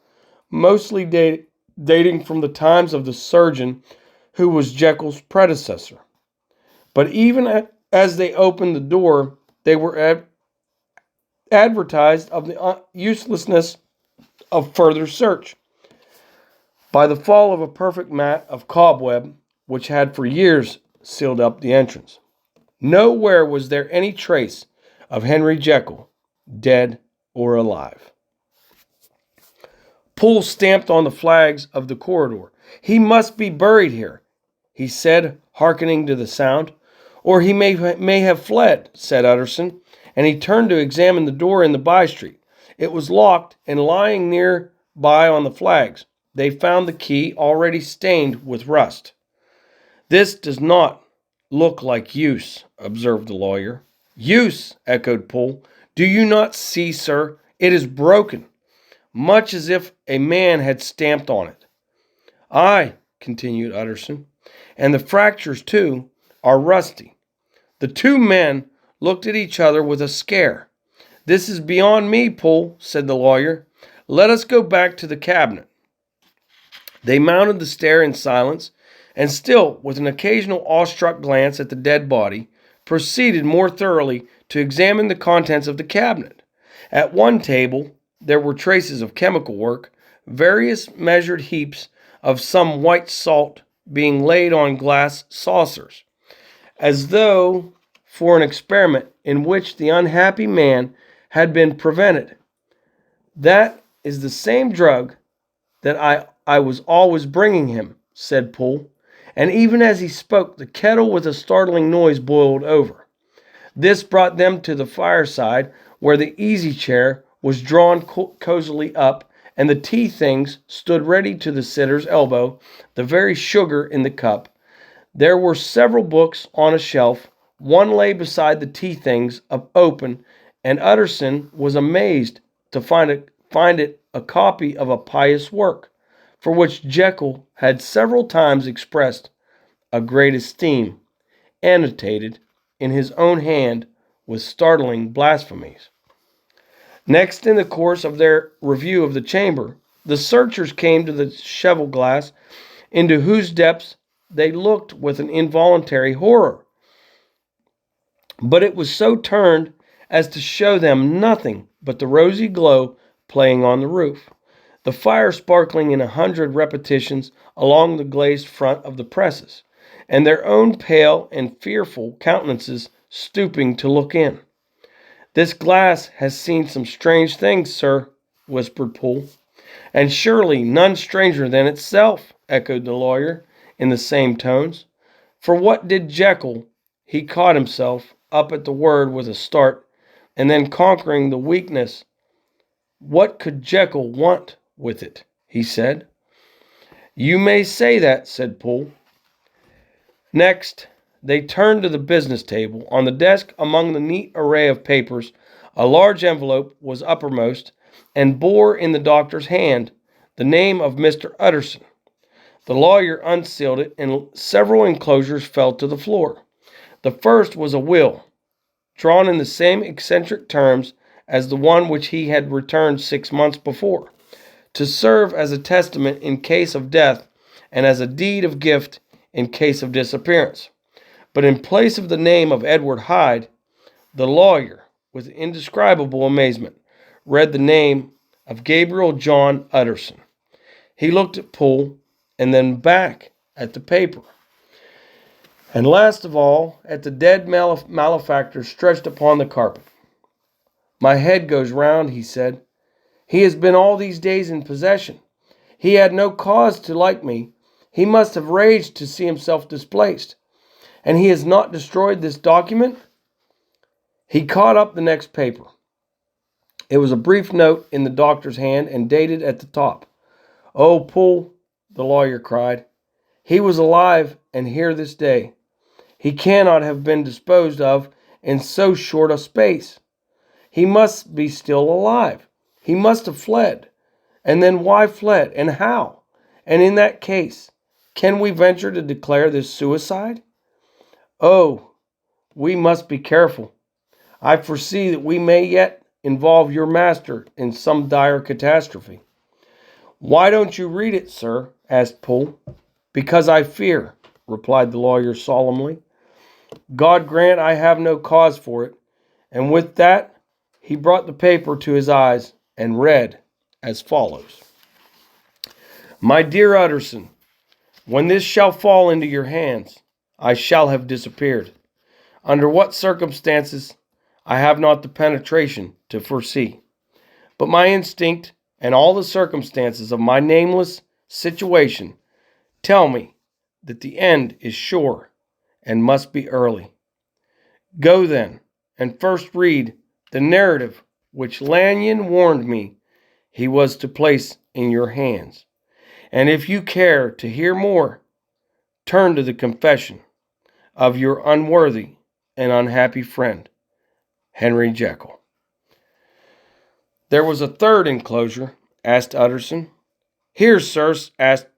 mostly dating from the times of the surgeon who was Jekyll's predecessor. But even as they opened the door, they were advertised of the uselessness of further search by the fall of a perfect mat of cobweb which had for years sealed up the entrance. Nowhere was there any trace of Henry Jekyll, dead or alive. Poole stamped on the flags of the corridor. "He must be buried here," he said, hearkening to the sound. "Or he may have fled," said Utterson, and he turned to examine the door in the by-street. It was locked, and lying near by on the flags, they found the key already stained with rust. "This does not look like use," observed the lawyer. "Use?" echoed Poole. "Do you not see, sir? It is broken, much as if a man had stamped on it." "Aye," continued Utterson, "and the fractures, too, are rusty." The two men looked at each other with a scare. "This is beyond me, Poole," said the lawyer. "Let us go back to the cabinet." They mounted the stair in silence, and still, with an occasional awestruck glance at the dead body, proceeded more thoroughly to examine the contents of the cabinet. At one table there were traces of chemical work, various measured heaps of some white salt being laid on glass saucers, as though for an experiment in which the unhappy man had been prevented. "That is the same drug that I was always bringing him," said Poole, and even as he spoke the kettle with a startling noise boiled over. This brought them to the fireside, where the easy-chair was drawn cozily up, and the tea-things stood ready to the sitter's elbow, the very sugar in the cup. There were several books on a shelf. One lay beside the tea-things open, and Utterson was amazed to find it a copy of a pious work, for which Jekyll had several times expressed a great esteem, annotated in his own hand with startling blasphemies. Next, in the course of their review of the chamber, the searchers came to the cheval glass, into whose depths they looked with an involuntary horror. But it was so turned as to show them nothing but the rosy glow playing on the roof, the fire sparkling in 100 repetitions along the glazed front of the presses, and their own pale and fearful countenances stooping to look in. "This glass has seen some strange things, sir," whispered Poole. "And surely none stranger than itself," echoed the lawyer in the same tones. "For what did Jekyll—" He caught himself up at the word with a start, and then conquering the weakness, "What could Jekyll want with it?" he said. "You may say that," said Poole. Next, they turned to the business table. On the desk, among the neat array of papers, a large envelope was uppermost, and bore in the doctor's hand the name of Mr. Utterson. The lawyer unsealed it, and several enclosures fell to the floor. The first was a will, drawn in the same eccentric terms as the one which he had returned 6 months before, to serve as a testament in case of death and as a deed of gift in case of disappearance. But in place of the name of Edward Hyde, the lawyer, with indescribable amazement, read the name of Gabriel John Utterson. He looked at Poole, and then back at the paper, and last of all at the dead malefactor stretched upon the carpet. "My head goes round," he said. "He has been all these days in possession. He had no cause to like me. He must have raged to see himself displaced. And he has not destroyed this document? He caught up the next paper. It was a brief note in the doctor's hand and dated at the top. "Oh, Poole," the lawyer cried. "He was alive and here this day. He cannot have been disposed of in so short a space. He must be still alive. He must have fled. And then why fled, and how? And in that case, can we venture to declare this suicide? Oh, we must be careful. I foresee that we may yet involve your master in some dire catastrophe." "Why don't you read it, sir?" asked Poole. "Because I fear," replied the lawyer solemnly. "God grant I have no cause for it." And with that, he brought the paper to his eyes and read as follows. "My dear Utterson, when this shall fall into your hands, I shall have disappeared. Under what circumstances, I have not the penetration to foresee. But my instinct and all the circumstances of my nameless situation tell me that the end is sure and must be early. Go then, and first read the narrative which Lanyon warned me he was to place in your hands. And if you care to hear more, turn to the confession of your unworthy and unhappy friend, Henry Jekyll." "There was a third enclosure?" asked Utterson. "Here, sir,"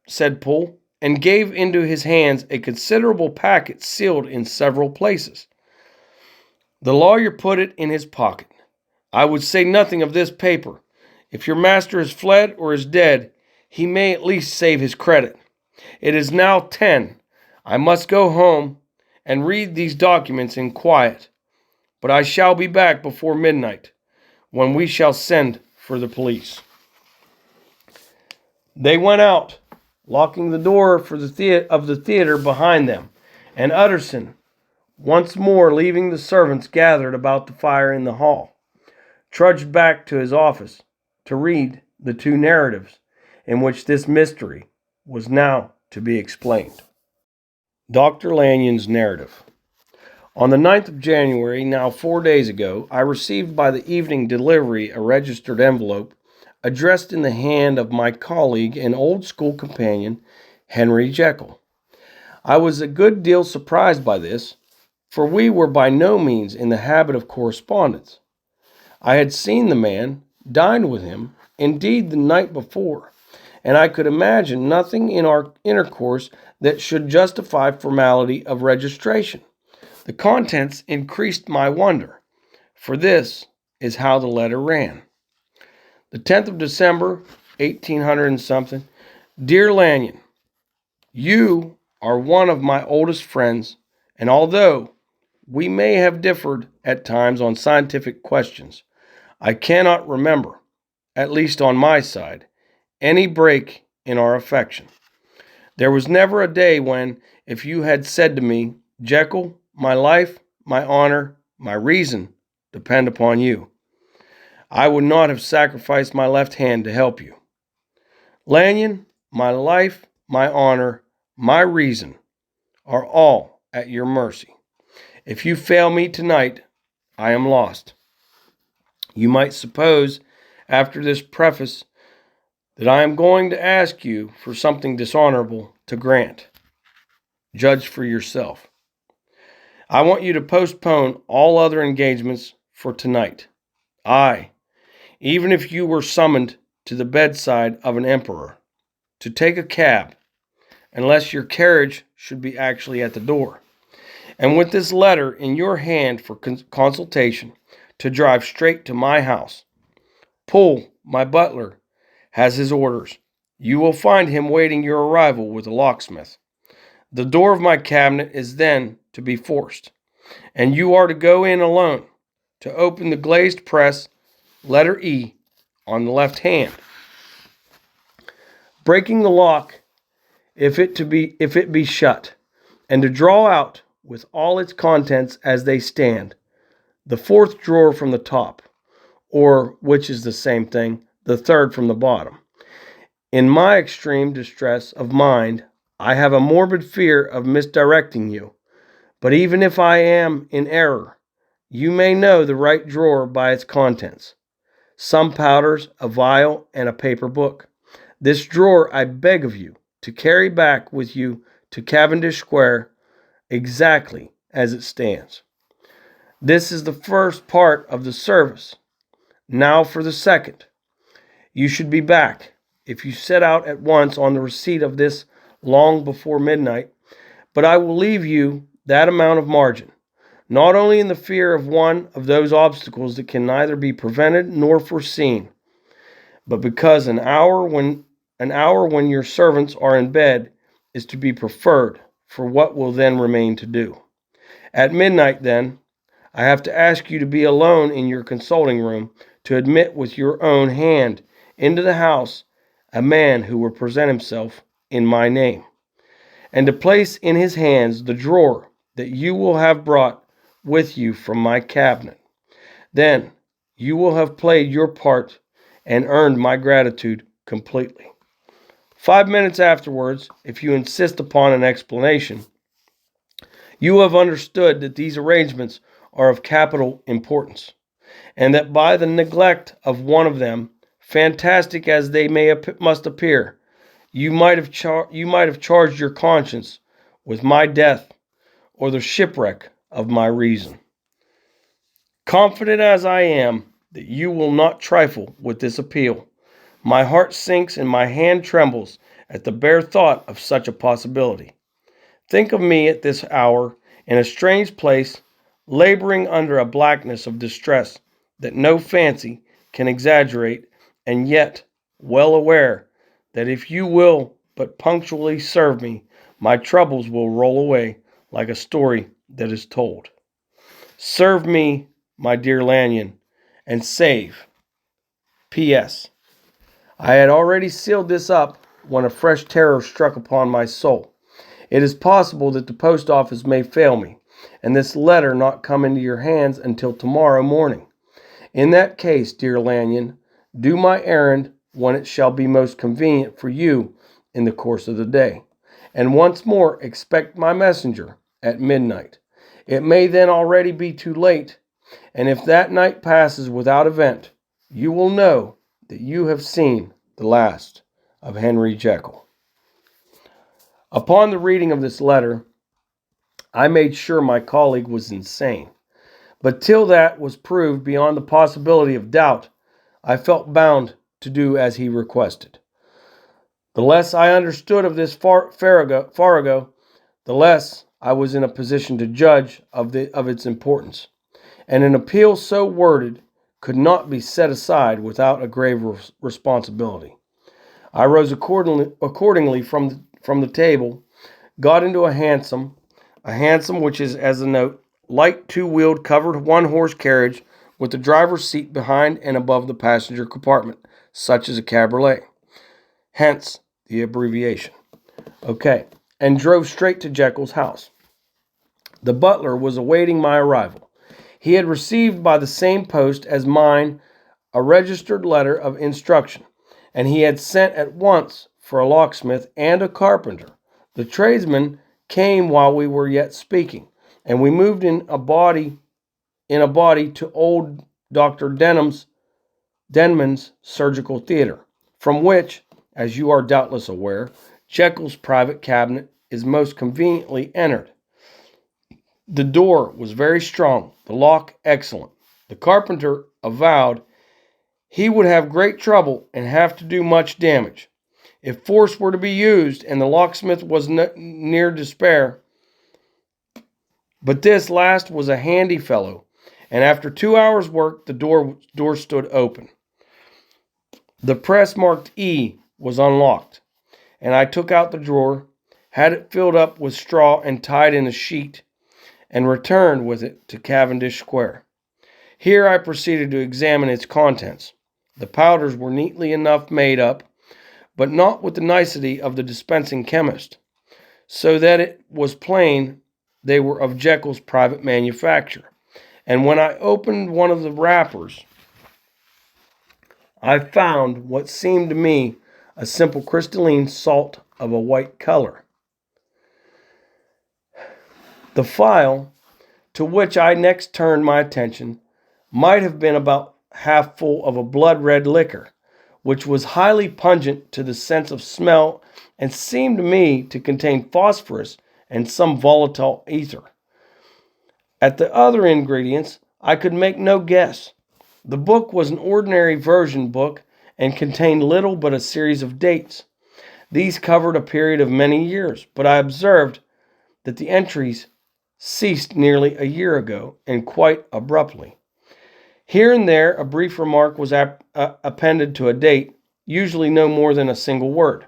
said Poole, and gave into his hands a considerable packet sealed in several places. The lawyer put it in his pocket. "I would say nothing of this paper. If your master has fled or is dead, he may at least save his credit. It is now 10. I must go home and read these documents in quiet, but I shall be back before midnight, when we shall send for the police." They went out, locking the door of the theater behind them, and Utterson, once more leaving the servants gathered about the fire in the hall, trudged back to his office to read the two narratives in which this mystery was now to be explained. Dr. Lanyon's narrative. On the 9th of January, now 4 days ago, I received by the evening delivery a registered envelope addressed in the hand of my colleague and old school companion, Henry Jekyll. I was a good deal surprised by this, for we were by no means in the habit of correspondence. I had seen the man, dined with him, indeed the night before, and I could imagine nothing in our intercourse that should justify formality of registration. The contents increased my wonder, for this is how the letter ran. The 10th of December, 1800 and something. Dear Lanyon, you are one of my oldest friends, and although we may have differed at times on scientific questions, I cannot remember, at least on my side, any break in our affection. There was never a day when, if you had said to me, "Jekyll, my life, my honor, my reason depend upon you," I would not have sacrificed my left hand to help you. Lanyon, my life, my honor, my reason are all at your mercy. If you fail me tonight, I am lost. You might suppose, after this preface, that I am going to ask you for something dishonorable to grant. Judge for yourself. I want you to postpone all other engagements for tonight. Aye, even if you were summoned to the bedside of an emperor, to take a cab, unless your carriage should be actually at the door, and with this letter in your hand for consultation, to drive straight to my house. Poole, my butler, has his orders. You will find him waiting your arrival with a locksmith. The door of my cabinet is then to be forced, and you are to go in alone, to open the glazed press, letter E, on the left hand, breaking the lock if it be shut, and to draw out with all its contents as they stand, the fourth drawer from the top, or, which is the same thing, the third from the bottom. In my extreme distress of mind, I have a morbid fear of misdirecting you, but even if I am in error, you may know the right drawer by its contents. Some powders, a vial, and a paper book. This drawer I beg of you to carry back with you to Cavendish Square exactly as it stands. This is the first part of the service. Now for the second. You should be back, if you set out at once on the receipt of this long before midnight, but I will leave you that amount of margin, not only in the fear of one of those obstacles that can neither be prevented nor foreseen, but because an hour when your servants are in bed is to be preferred for what will then remain to do. At midnight, then, I have to ask you to be alone in your consulting room to admit with your own hand into the house a man who will present himself in my name, and to place in his hands the drawer that you will have brought with you from my cabinet. Then you will have played your part and earned my gratitude completely. 5 minutes afterwards, if you insist upon an explanation, you have understood that these arrangements are of capital importance, and that by the neglect of one of them, fantastic as they must appear, you might have charged your conscience with my death or the shipwreck of my reason. Confident as I am that you will not trifle with this appeal, my heart sinks and my hand trembles at the bare thought of such a possibility. Think of me at this hour in a strange place, laboring under a blackness of distress that no fancy can exaggerate, and yet well aware that if you will but punctually serve me, my troubles will roll away like a story that is told. Serve me, my dear Lanyon, and save. P.S. I had already sealed this up when a fresh terror struck upon my soul. It is possible that the post office may fail me, and this letter not come into your hands until tomorrow morning. In that case, dear Lanyon, do my errand when it shall be most convenient for you in the course of the day, and once more expect my messenger at midnight. It may then already be too late, and if that night passes without event, you will know that you have seen the last of Henry Jekyll. Upon the reading of this letter, I made sure my colleague was insane. But till that was proved beyond the possibility of doubt, I felt bound to do as he requested. The less I understood of this farrago, the less I was in a position to judge of its importance. And an appeal so worded could not be set aside without a grave responsibility. I rose accordingly from the table, got into a hansom which is, as a note, light two-wheeled covered one-horse carriage with the driver's seat behind and above the passenger compartment, such as a cabriolet. Hence the abbreviation. Okay, and drove straight to Jekyll's house. The butler was awaiting my arrival. He had received by the same post as mine a registered letter of instruction, and he had sent at once for a locksmith and a carpenter. The tradesmen came while we were yet speaking, and we moved in a body to old Dr. Denman's surgical theater, from which, as you are doubtless aware, Jekyll's private cabinet is most conveniently entered. The door was very strong, the lock excellent. The carpenter avowed he would have great trouble and have to do much damage. If force were to be used, and the locksmith was near despair, but this last was a handy fellow, and after 2 hours' work, the door stood open. The press marked E was unlocked, and I took out the drawer, had it filled up with straw and tied in a sheet, and returned with it to Cavendish Square. Here I proceeded to examine its contents. The powders were neatly enough made up, but not with the nicety of the dispensing chemist, so that it was plain they were of Jekyll's private manufacture. And when I opened one of the wrappers, I found what seemed to me a simple crystalline salt of a white color. The file to which I next turned my attention might have been about half full of a blood-red liquor, which was highly pungent to the sense of smell and seemed to me to contain phosphorus and some volatile ether. At the other ingredients, I could make no guess. The book was an ordinary version book and contained little but a series of dates. These covered a period of many years, but I observed that the entries ceased nearly a year ago and quite abruptly. Here and there, a brief remark was appended to a date, usually no more than a single word.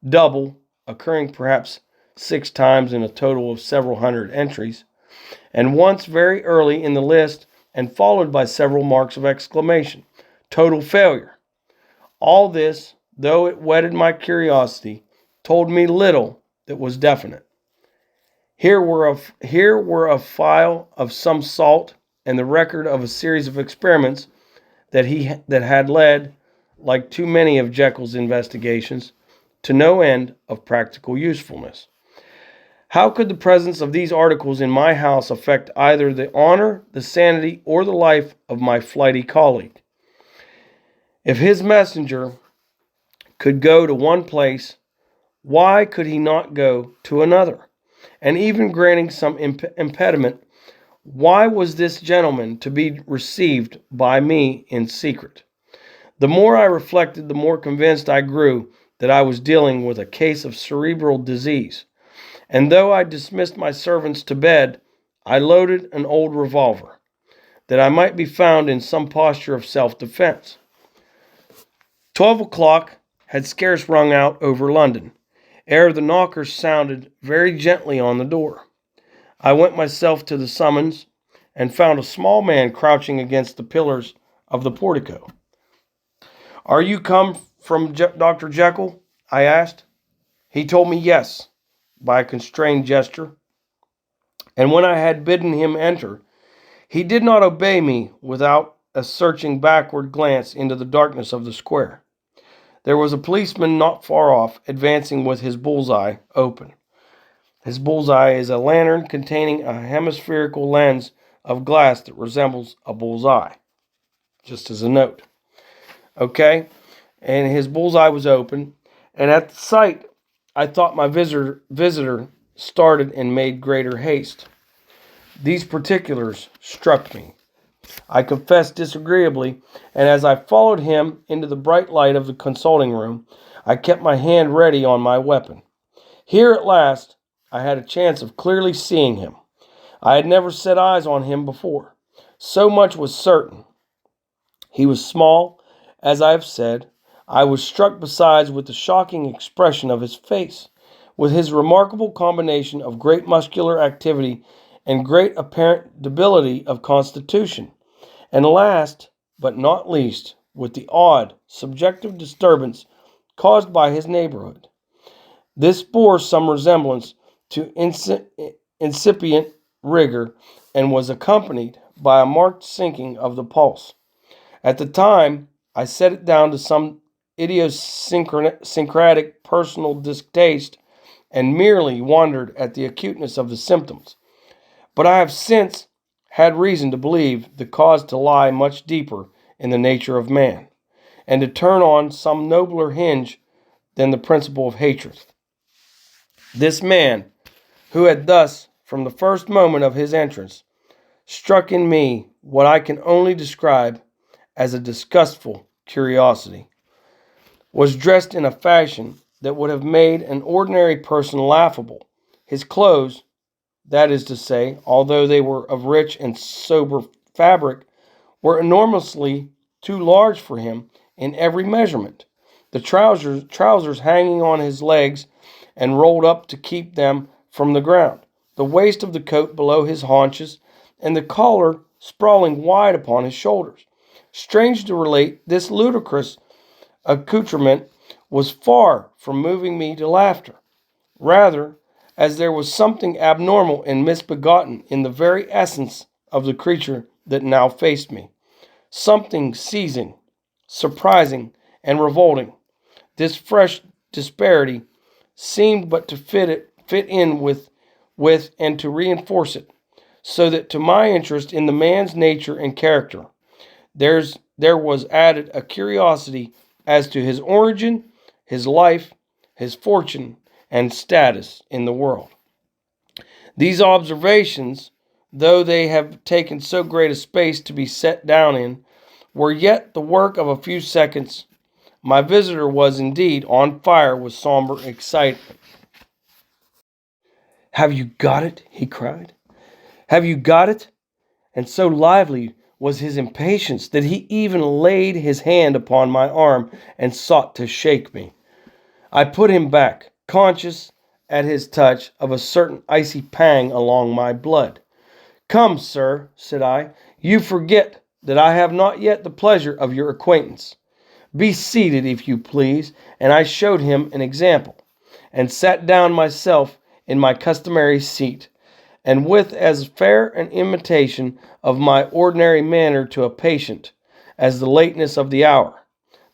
Double, occurring perhaps 6 times in a total of several hundred entries, and once very early in the list and followed by several marks of exclamation. Total failure. All this, though it whetted my curiosity, told me little that was definite. Here were a file of some salt and the record of a series of experiments that had led, like too many of Jekyll's investigations, to no end of practical usefulness. How could the presence of these articles in my house affect either the honor, the sanity, or the life of my flighty colleague? If his messenger could go to one place, why could he not go to another? And even granting some impediment, why was this gentleman to be received by me in secret? The more I reflected, the more convinced I grew that I was dealing with a case of cerebral disease. And though I dismissed my servants to bed, I loaded an old revolver, that I might be found in some posture of self-defense. 12 o'clock had scarce rung out over London, ere the knockers sounded very gently on the door. I went myself to the summons, and found a small man crouching against the pillars of the portico. "Are you come from Dr. Jekyll?" I asked. He told me yes, by a constrained gesture, and when I had bidden him enter, he did not obey me without a searching backward glance into the darkness of the square. There was a policeman not far off, advancing with his bull's-eye open. His bull's-eye is a lantern containing a hemispherical lens of glass that resembles a bull's-eye, just as a note. Okay? And his bull's-eye was open, and at the sight, I thought my visitor started and made greater haste. These particulars struck me, I confess, disagreeably, and as I followed him into the bright light of the consulting room, I kept my hand ready on my weapon. Here at last, I had a chance of clearly seeing him. I had never set eyes on him before. So much was certain. He was small, as I have said. I was struck besides with the shocking expression of his face, with his remarkable combination of great muscular activity and great apparent debility of constitution, and last, but not least, with the odd, subjective disturbance caused by his neighborhood. This bore some resemblance to incipient rigor, and was accompanied by a marked sinking of the pulse. At the time, I set it down to some idiosyncratic personal distaste, and merely wondered at the acuteness of the symptoms. But I have since had reason to believe the cause to lie much deeper in the nature of man, and to turn on some nobler hinge than the principle of hatred. This man, who had thus, from the first moment of his entrance, struck in me what I can only describe as a disgustful curiosity, was dressed in a fashion that would have made an ordinary person laughable. His clothes, that is to say, although they were of rich and sober fabric, were enormously too large for him in every measurement. The trousers hanging on his legs and rolled up to keep them from the ground, the waist of the coat below his haunches, and the collar sprawling wide upon his shoulders. Strange to relate, this ludicrous accoutrement was far from moving me to laughter. Rather, as there was something abnormal and misbegotten in the very essence of the creature that now faced me, something seizing, surprising, and revolting. This fresh disparity seemed but to fit in with with and to reinforce it, so that to my interest in the man's nature and character, there was added a curiosity as to his origin, his life, his fortune, and status in the world. These observations, though they have taken so great a space to be set down in, were yet the work of a few seconds. My visitor was indeed on fire with somber excitement. "Have you got it?" he cried. "Have you got it?" And so lively was his impatience that he even laid his hand upon my arm and sought to shake me. I put him back, conscious at his touch of a certain icy pang along my blood. "Come, sir," said I, "you forget that I have not yet the pleasure of your acquaintance. Be seated, if you please." And I showed him an example, and sat down myself in my customary seat, and with as fair an imitation of my ordinary manner to a patient as the lateness of the hour,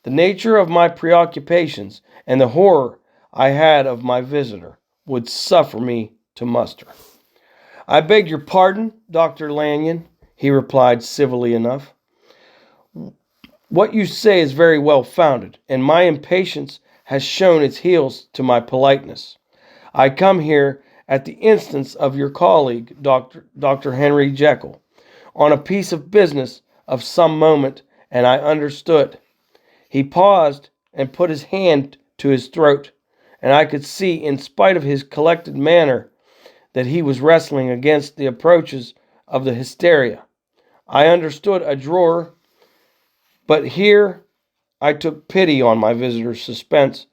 the nature of my preoccupations, and the horror I had of my visitor, would suffer me to muster. "I beg your pardon, Dr. Lanyon," he replied civilly enough. "What you say is very well founded, and my impatience has shown its heels to my politeness. I come here at the instance of your colleague, Dr. Henry Jekyll, on a piece of business of some moment, and I understood." He paused and put his hand to his throat, and I could see, in spite of his collected manner, that he was wrestling against the approaches of the hysteria. I understood a drawer, but here I took pity on my visitor's suspense,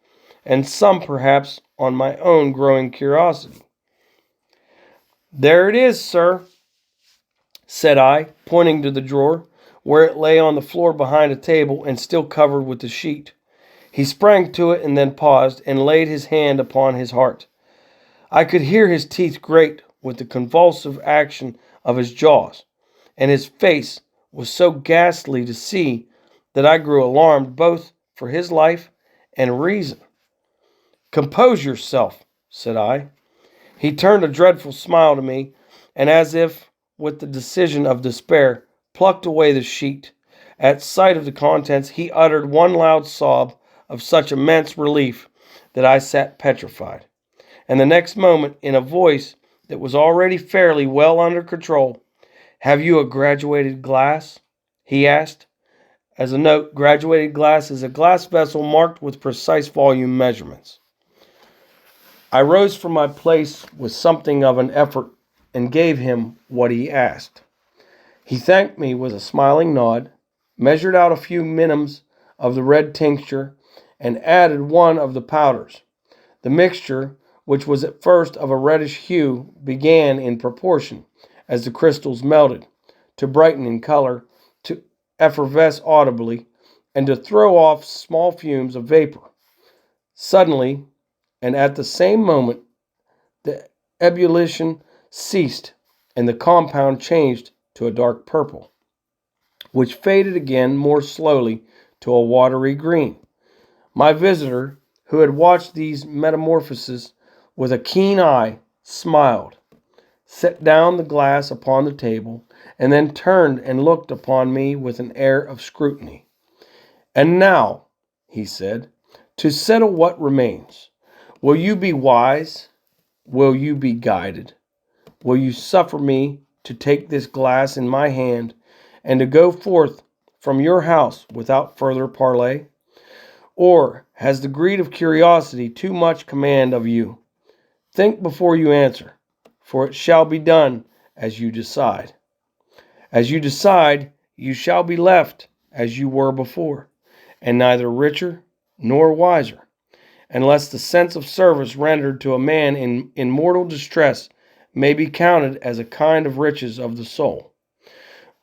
and some perhaps on my own growing curiosity. "There it is, sir," said I, pointing to the drawer, where it lay on the floor behind a table and still covered with the sheet. He sprang to it and then paused and laid his hand upon his heart. I could hear his teeth grate with the convulsive action of his jaws, and his face was so ghastly to see that I grew alarmed both for his life and reason. "Compose yourself," said I. He turned a dreadful smile to me, and as if with the decision of despair, plucked away the sheet. At sight of the contents, he uttered one loud sob of such immense relief that I sat petrified. And the next moment, in a voice that was already fairly well under control, "Have you a graduated glass?" he asked. As a note, graduated glass is a glass vessel marked with precise volume measurements. I rose from my place with something of an effort and gave him what he asked. He thanked me with a smiling nod, measured out a few minims of the red tincture, and added one of the powders. The mixture, which was at first of a reddish hue, began, in proportion as the crystals melted, to brighten in color, to effervesce audibly, and to throw off small fumes of vapor. Suddenly, and at the same moment, the ebullition ceased, and the compound changed to a dark purple, which faded again more slowly to a watery green. My visitor, who had watched these metamorphoses with a keen eye, smiled, set down the glass upon the table, and then turned and looked upon me with an air of scrutiny. "And now," he said, "to settle what remains. Will you be wise? Will you be guided? Will you suffer me to take this glass in my hand and to go forth from your house without further parley? Or has the greed of curiosity too much command of you? Think before you answer, for it shall be done as you decide. As you decide, you shall be left as you were before, and neither richer nor wiser, unless the sense of service rendered to a man in mortal distress may be counted as a kind of riches of the soul.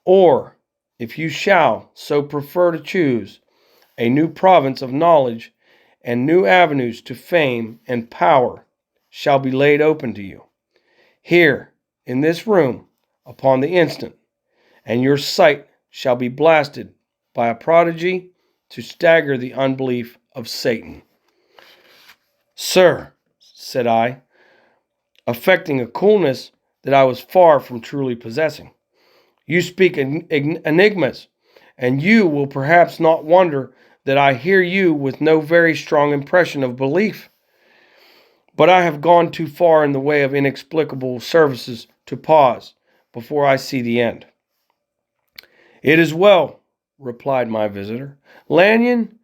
Or, if you shall so prefer to choose, a new province of knowledge and new avenues to fame and power shall be laid open to you, here, in this room, upon the instant, and your sight shall be blasted by a prodigy to stagger the unbelief of Satan." "Sir," said I, affecting a coolness that I was far from truly possessing. You speak enigmas, and you will perhaps not wonder that I hear you with no very strong impression of belief. But I have gone too far in the way of inexplicable services to pause before I see the end. It is well, replied my visitor. Lanyon,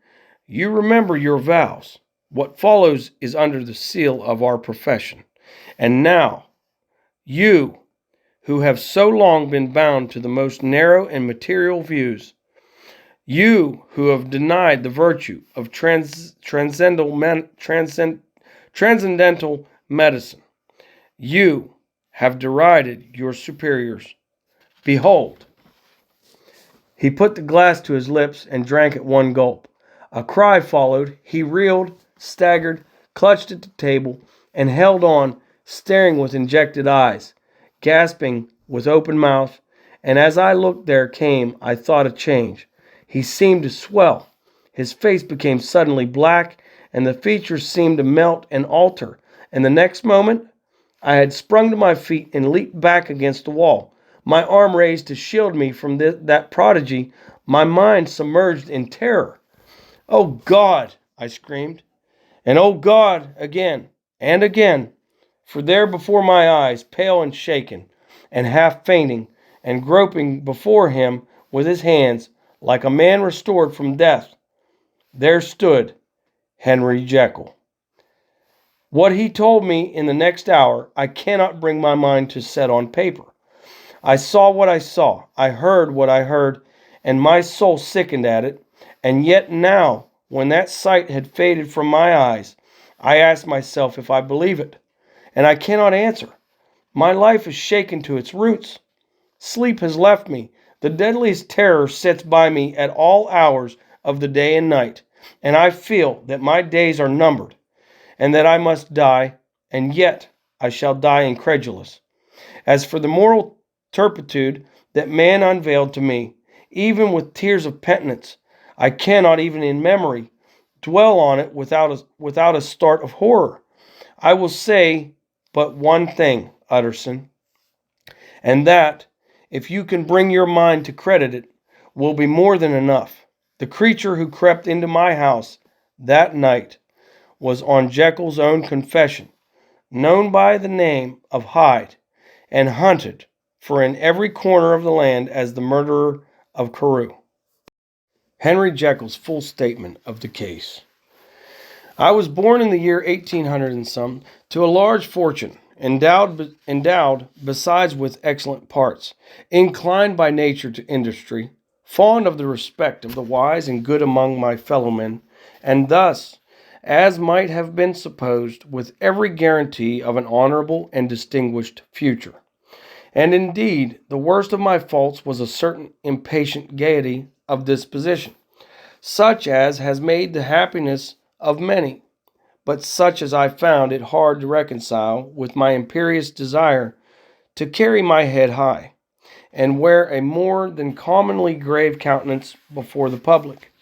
you remember your vows. What follows is under the seal of our profession. And now, you, who have so long been bound to the most narrow and material views, you who have denied the virtue of transcendental medicine, you have derided your superiors. Behold, he put the glass to his lips and drank at one gulp. A cry followed. He reeled, staggered, clutched at the table, and held on, staring with injected eyes, gasping with open mouth. And as I looked there came, I thought, a change. He seemed to swell. His face became suddenly black, and the features seemed to melt and alter. And the next moment, I had sprung to my feet and leaped back against the wall, my arm raised to shield me from that prodigy, my mind submerged in terror. "Oh God!" I screamed, and "Oh God!" again and again, for there before my eyes, pale and shaken, and half fainting, and groping before him with his hands, like a man restored from death, there stood Henry Jekyll. What he told me in the next hour, I cannot bring my mind to set on paper. I saw what I saw, I heard what I heard, and my soul sickened at it. And yet now, when that sight had faded from my eyes, I ask myself if I believe it. And I cannot answer. My life is shaken to its roots. Sleep has left me. The deadliest terror sits by me at all hours of the day and night, and I feel that my days are numbered, and that I must die, and yet I shall die incredulous. As for the moral turpitude that man unveiled to me, even with tears of penitence, I cannot even in memory dwell on it without a start of horror. I will say but one thing, Utterson, and that, if you can bring your mind to credit it, will be more than enough. The creature who crept into my house that night was on Jekyll's own confession, known by the name of Hyde, and hunted for in every corner of the land as the murderer of Carew. Henry Jekyll's full statement of the case. I was born in the year 1800 and some to a large fortune, endowed besides with excellent parts, inclined by nature to industry, fond of the respect of the wise and good among my fellowmen, and thus, as might have been supposed, with every guarantee of an honorable and distinguished future. And indeed, the worst of my faults was a certain impatient gaiety of disposition, such as has made the happiness of many, but such as I found it hard to reconcile with my imperious desire to carry my head high, and wear a more than commonly grave countenance before the public.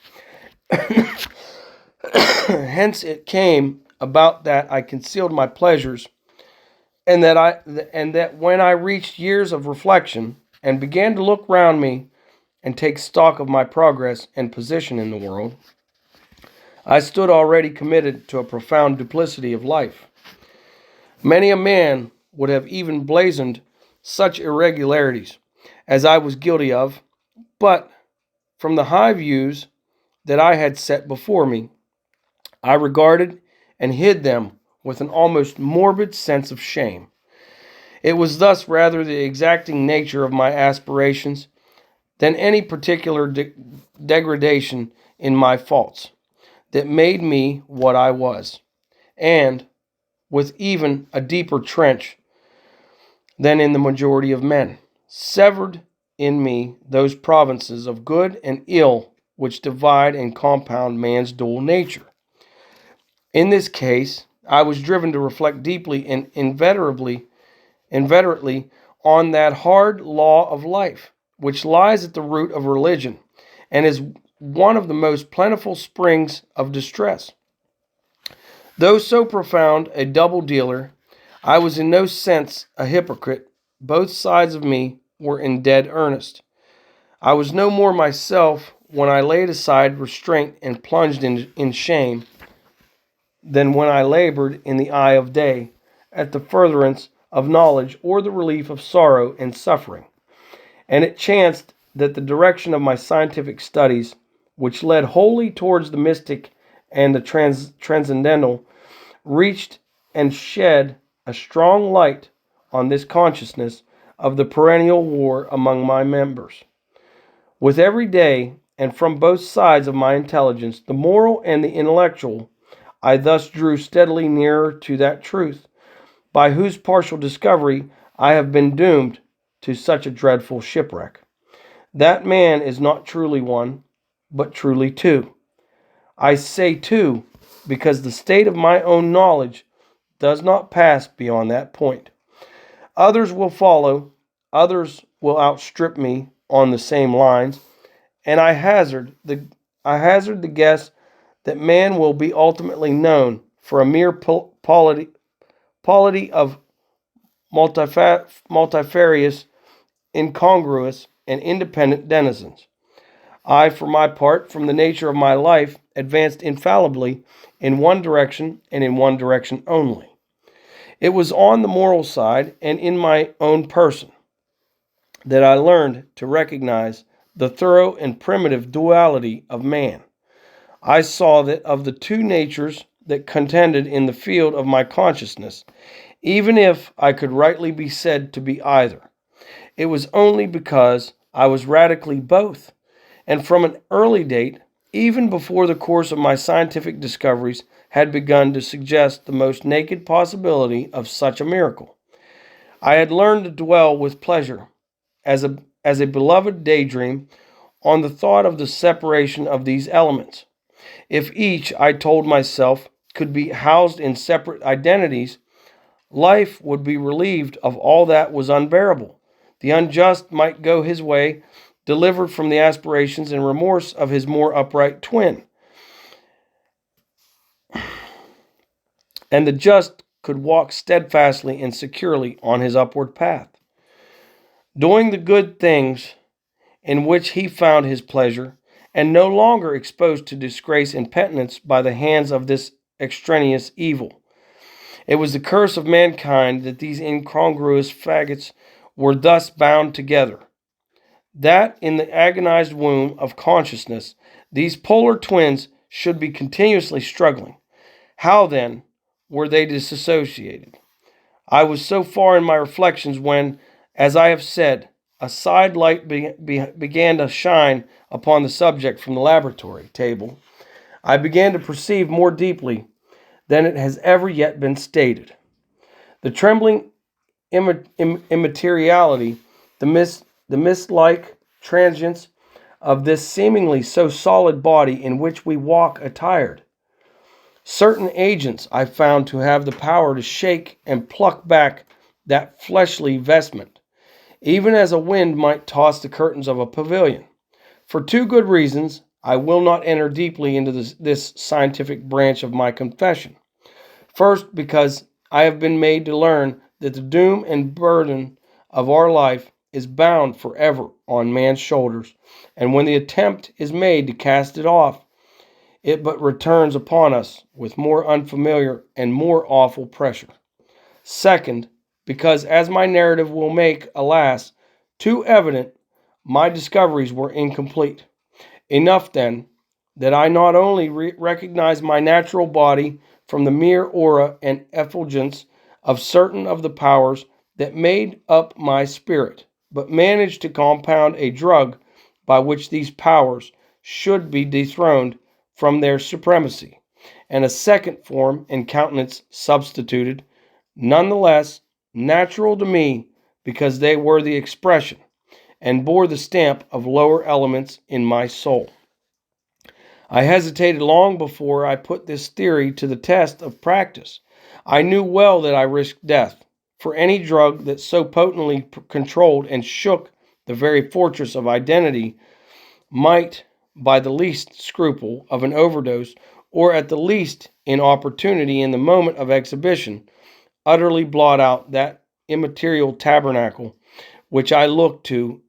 Hence it came about that I concealed my pleasures, and that when I reached years of reflection and began to look round me and take stock of my progress and position in the world, I stood already committed to a profound duplicity of life. Many a man would have even blazoned such irregularities as I was guilty of, but from the high views that I had set before me, I regarded and hid them with an almost morbid sense of shame. It was thus rather the exacting nature of my aspirations than any particular degradation in my faults that made me what I was, and with even a deeper trench than in the majority of men, severed in me those provinces of good and ill which divide and compound man's dual nature. In this case, I was driven to reflect deeply and inveterately on that hard law of life, which lies at the root of religion, and is one of the most plentiful springs of distress. Though so profound a double dealer, I was in no sense a hypocrite. Both sides of me were in dead earnest. I was no more myself when I laid aside restraint and plunged in shame than when I labored in the eye of day at the furtherance of knowledge or the relief of sorrow and suffering. And it chanced that the direction of my scientific studies, which led wholly towards the mystic and the transcendental, reached and shed a strong light on this consciousness of the perennial war among my members. With every day, and from both sides of my intelligence, the moral and the intellectual, I thus drew steadily nearer to that truth, by whose partial discovery I have been doomed to such a dreadful shipwreck. That man is not truly one, but truly two. I say two, because the state of my own knowledge does not pass beyond that point. Others will follow, others will outstrip me on the same lines, and I hazard the guess that man will be ultimately known for a mere polity of multifarious, incongruous, and independent denizens. I, for my part, from the nature of my life, advanced infallibly in one direction and in one direction only. It was on the moral side and in my own person that I learned to recognize the thorough and primitive duality of man. I saw that of the two natures that contended in the field of my consciousness, even if I could rightly be said to be either, it was only because I was radically both, and from an early date, even before the course of my scientific discoveries had begun to suggest the most naked possibility of such a miracle. I had learned to dwell with pleasure, as a beloved daydream, on the thought of the separation of these elements. If each, I told myself, could be housed in separate identities, life would be relieved of all that was unbearable. The unjust might go his way, delivered from the aspirations and remorse of his more upright twin, and the just could walk steadfastly and securely on his upward path, doing the good things in which he found his pleasure, and no longer exposed to disgrace and penitence by the hands of this extraneous evil. It was the curse of mankind that these incongruous faggots were thus bound together, that in the agonized womb of consciousness these polar twins should be continuously struggling. How, then, were they disassociated? I was so far in my reflections when, as I have said, a side light began to shine upon the subject from the laboratory table. I began to perceive more deeply than it has ever yet been stated. The trembling immateriality, the mist-like transience of this seemingly so solid body in which we walk attired. Certain agents I found to have the power to shake and pluck back that fleshly vestment, even as a wind might toss the curtains of a pavilion. For two good reasons, I will not enter deeply into this scientific branch of my confession. First, because I have been made to learn that the doom and burden of our life is bound forever on man's shoulders, and when the attempt is made to cast it off, it but returns upon us with more unfamiliar and more awful pressure. Second, because as my narrative will make, alas, too evident, my discoveries were incomplete. Enough, then, that I not only recognize my natural body from the mere aura and effulgence of certain of the powers that made up my spirit, but managed to compound a drug by which these powers should be dethroned from their supremacy, and a second form and countenance substituted, nonetheless natural to me because they were the expression and bore the stamp of lower elements in my soul. I hesitated long before I put this theory to the test of practice. I knew well that I risked death, for any drug that so potently controlled and shook the very fortress of identity might, by the least scruple of an overdose, or at the least inopportunity in the moment of exhibition, utterly blot out that immaterial tabernacle which I looked to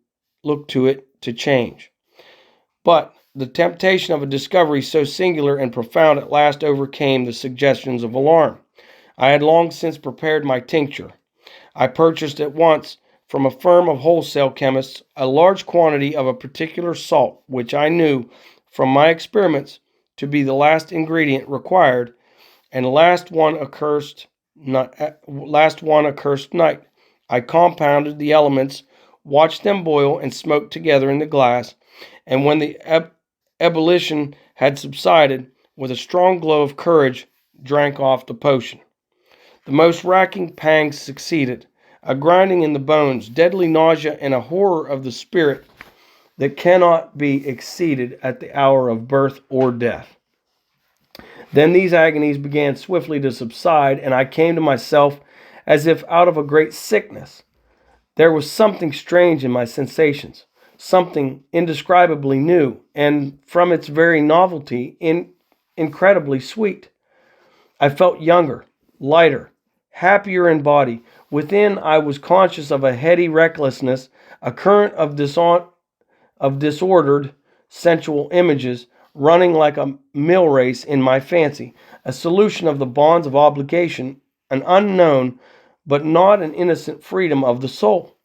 it to change. But the temptation of a discovery so singular and profound at last overcame the suggestions of alarm. I had long since prepared my tincture. I purchased at once from a firm of wholesale chemists a large quantity of a particular salt, which I knew from my experiments to be the last ingredient required, and last one accursed night. I compounded the elements, watched them boil and smoke together in the glass, and when the ebullition had subsided, with a strong glow of courage, drank off the potion. The most racking pangs succeeded, a grinding in the bones, deadly nausea, and a horror of the spirit that cannot be exceeded at the hour of birth or death. Then these agonies began swiftly to subside, and I came to myself as if out of a great sickness. There was something strange in my sensations, something indescribably new, and from its very novelty, incredibly sweet. I felt younger, lighter, happier in body. Within, I was conscious of a heady recklessness, a current of disordered sensual images running like a mill race in my fancy, a solution of the bonds of obligation, an unknown but not an innocent freedom of the soul.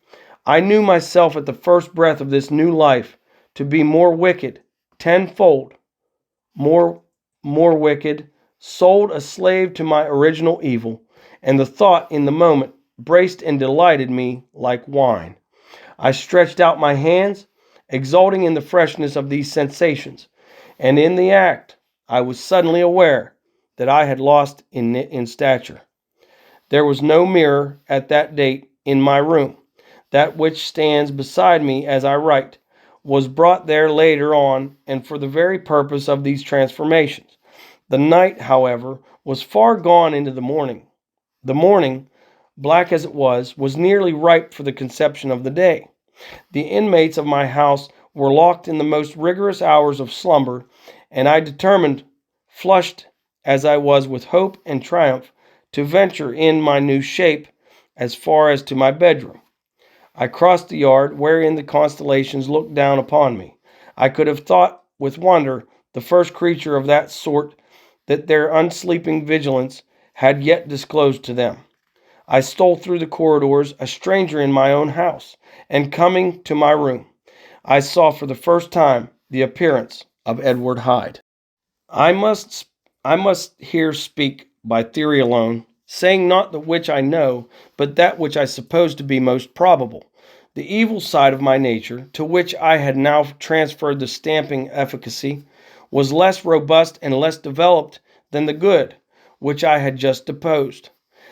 I knew myself at the first breath of this new life to be more wicked, tenfold, more wicked, sold a slave to my original evil, and the thought in the moment braced and delighted me like wine. I stretched out my hands, exulting in the freshness of these sensations, and in the act I was suddenly aware that I had lost in stature. There was no mirror at that date in my room. That which stands beside me as I write was brought there later on and for the very purpose of these transformations. The night, however, was far gone into the morning. The morning, black as it was nearly ripe for the conception of the day. The inmates of my house were locked in the most rigorous hours of slumber, and I determined, flushed as I was with hope and triumph, to venture in my new shape as far as to my bedroom. I crossed the yard wherein the constellations looked down upon me. I could have thought with wonder the first creature of that sort that their unsleeping vigilance had yet disclosed to them. I stole through the corridors, a stranger in my own house, and coming to my room, I saw for the first time the appearance of Edward Hyde. I must here speak by theory alone, saying not that which I know, but that which I suppose to be most probable. The evil side of my nature, to which I had now transferred the stamping efficacy, was less robust and less developed than the good, which I had just deposed.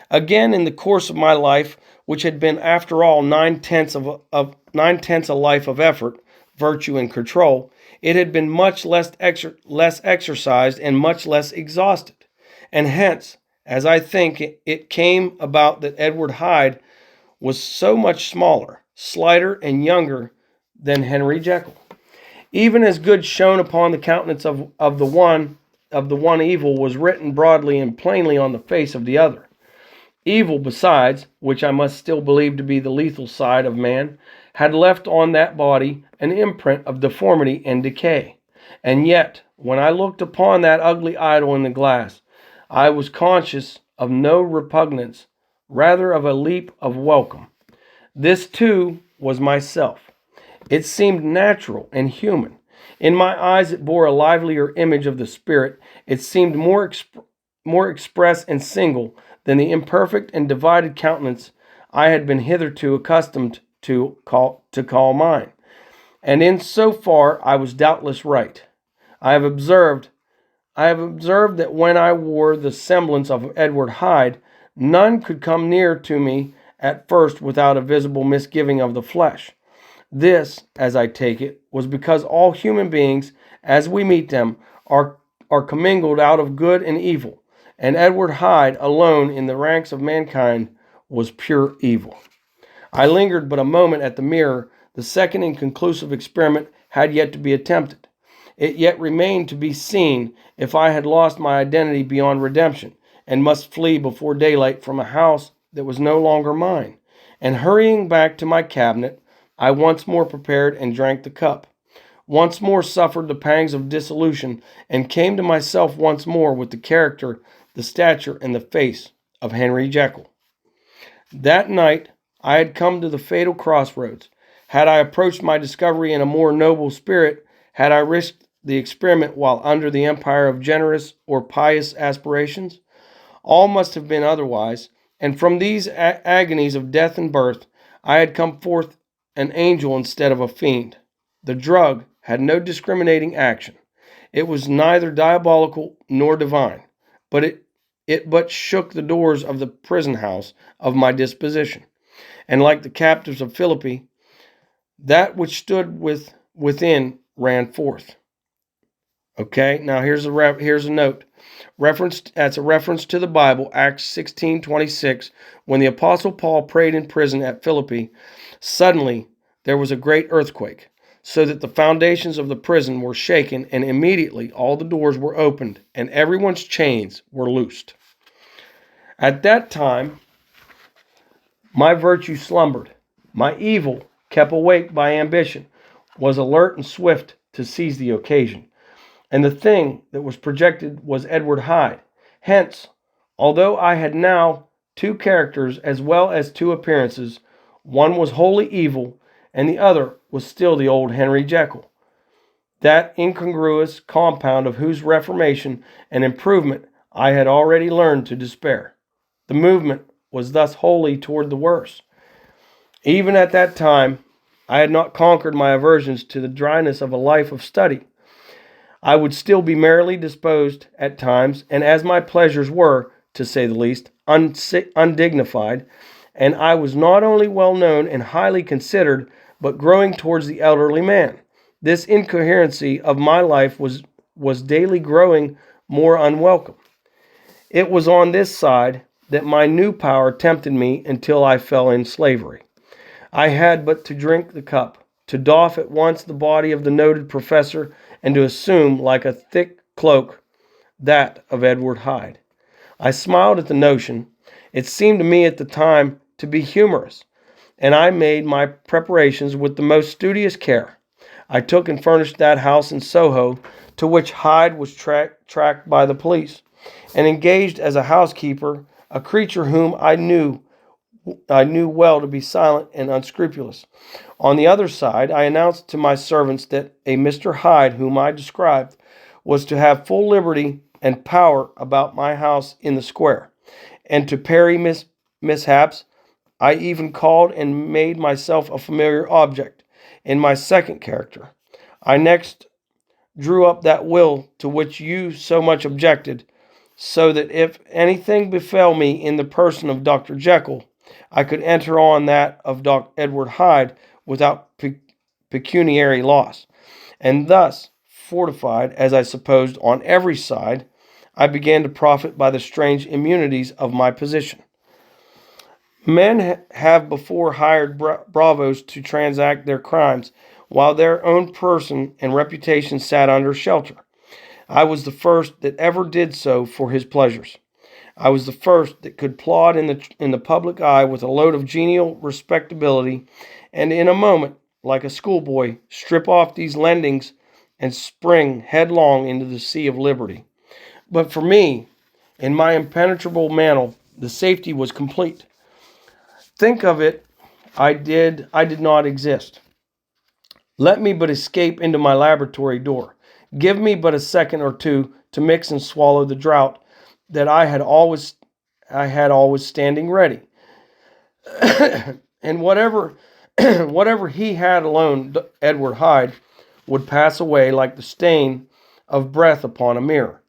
Again, in the course of my life, which had been after all 9/10 a life of effort, virtue, and control, it had been much less exercised and much less exhausted. And hence, as I think, it came about that Edward Hyde was so much smaller, slighter, and younger than Henry Jekyll. Even as good shone upon the countenance of the one evil was written broadly and plainly on the face of the other. Evil, besides, which I must still believe to be the lethal side of man, had left on that body an imprint of deformity and decay. And yet, when I looked upon that ugly idol in the glass, I was conscious of no repugnance, rather of a leap of welcome. This, too, was myself. It seemed natural and human. In my eyes it bore a livelier image of the spirit. It seemed more express and single than the imperfect and divided countenance I had been hitherto accustomed to call mine. And in so far I was doubtless right. I have observed that when I wore the semblance of Edward Hyde, none could come near to me at first without a visible misgiving of the flesh. This, as I take it, was because all human beings, as we meet them, are commingled out of good and evil, and Edward Hyde alone in the ranks of mankind was pure evil. I lingered but a moment at the mirror. The second and conclusive experiment had yet to be attempted. It yet remained to be seen if I had lost my identity beyond redemption, and must flee before daylight from a house that was no longer mine. And hurrying back to my cabinet, I once more prepared and drank the cup. Once more suffered the pangs of dissolution, and came to myself once more with the character, the stature, and the face of Henry Jekyll. That night I had come to the fatal crossroads. Had I approached my discovery in a more noble spirit, had I risked the experiment while under the empire of generous or pious aspirations, all must have been otherwise, and from these agonies of death and birth, I had come forth an angel instead of a fiend. The drug had no discriminating action. It was neither diabolical nor divine, but it but shook the doors of the prison house of my disposition, and like the captives of Philippi, that which stood within ran forth. Okay, now here's a note. That's a reference to the Bible, Acts 16:26, when the Apostle Paul prayed in prison at Philippi. Suddenly there was a great earthquake, so that the foundations of the prison were shaken, and immediately all the doors were opened, and everyone's chains were loosed. At that time, my virtue slumbered. My evil, kept awake by ambition, was alert and swift to seize the occasion. And the thing that was projected was Edward Hyde. Hence, although I had now two characters as well as two appearances, one was wholly evil, and the other was still the old Henry Jekyll, that incongruous compound of whose reformation and improvement I had already learned to despair. The movement was thus wholly toward the worse. Even at that time, I had not conquered my aversions to the dryness of a life of study. I would still be merrily disposed at times, and as my pleasures were, to say the least, undignified, and I was not only well known and highly considered, but growing towards the elderly man. This incoherency of my life was daily growing more unwelcome. It was on this side that my new power tempted me until I fell in slavery. I had but to drink the cup, to doff at once the body of the noted professor, and to assume, like a thick cloak, that of Edward Hyde. I smiled at the notion. It seemed to me at the time to be humorous, and I made my preparations with the most studious care. I took and furnished that house in Soho to which Hyde was tracked by the police, and engaged as a housekeeper a creature whom I knew well to be silent and unscrupulous. On the other side, I announced to my servants that a Mr. Hyde, whom I described, was to have full liberty and power about my house in the square. And to parry mishaps, I even called and made myself a familiar object in my second character. I next drew up that will to which you so much objected, so that if anything befell me in the person of Dr. Jekyll, I could enter on that of Edward Hyde without pecuniary loss. And thus, fortified, as I supposed, on every side, I began to profit by the strange immunities of my position. Men have before hired bravos to transact their crimes, while their own person and reputation sat under shelter. I was the first that ever did so for his pleasures. I was the first that could plod in the public eye with a load of genial respectability, and in a moment, like a schoolboy, strip off these lendings and spring headlong into the sea of liberty. But for me, in my impenetrable mantle, the safety was complete. Think of it, I did not exist. Let me but escape into my laboratory door. Give me but a second or two to mix and swallow the draught that I had always standing ready. And whatever he had alone, Edward Hyde, would pass away like the stain of breath upon a mirror.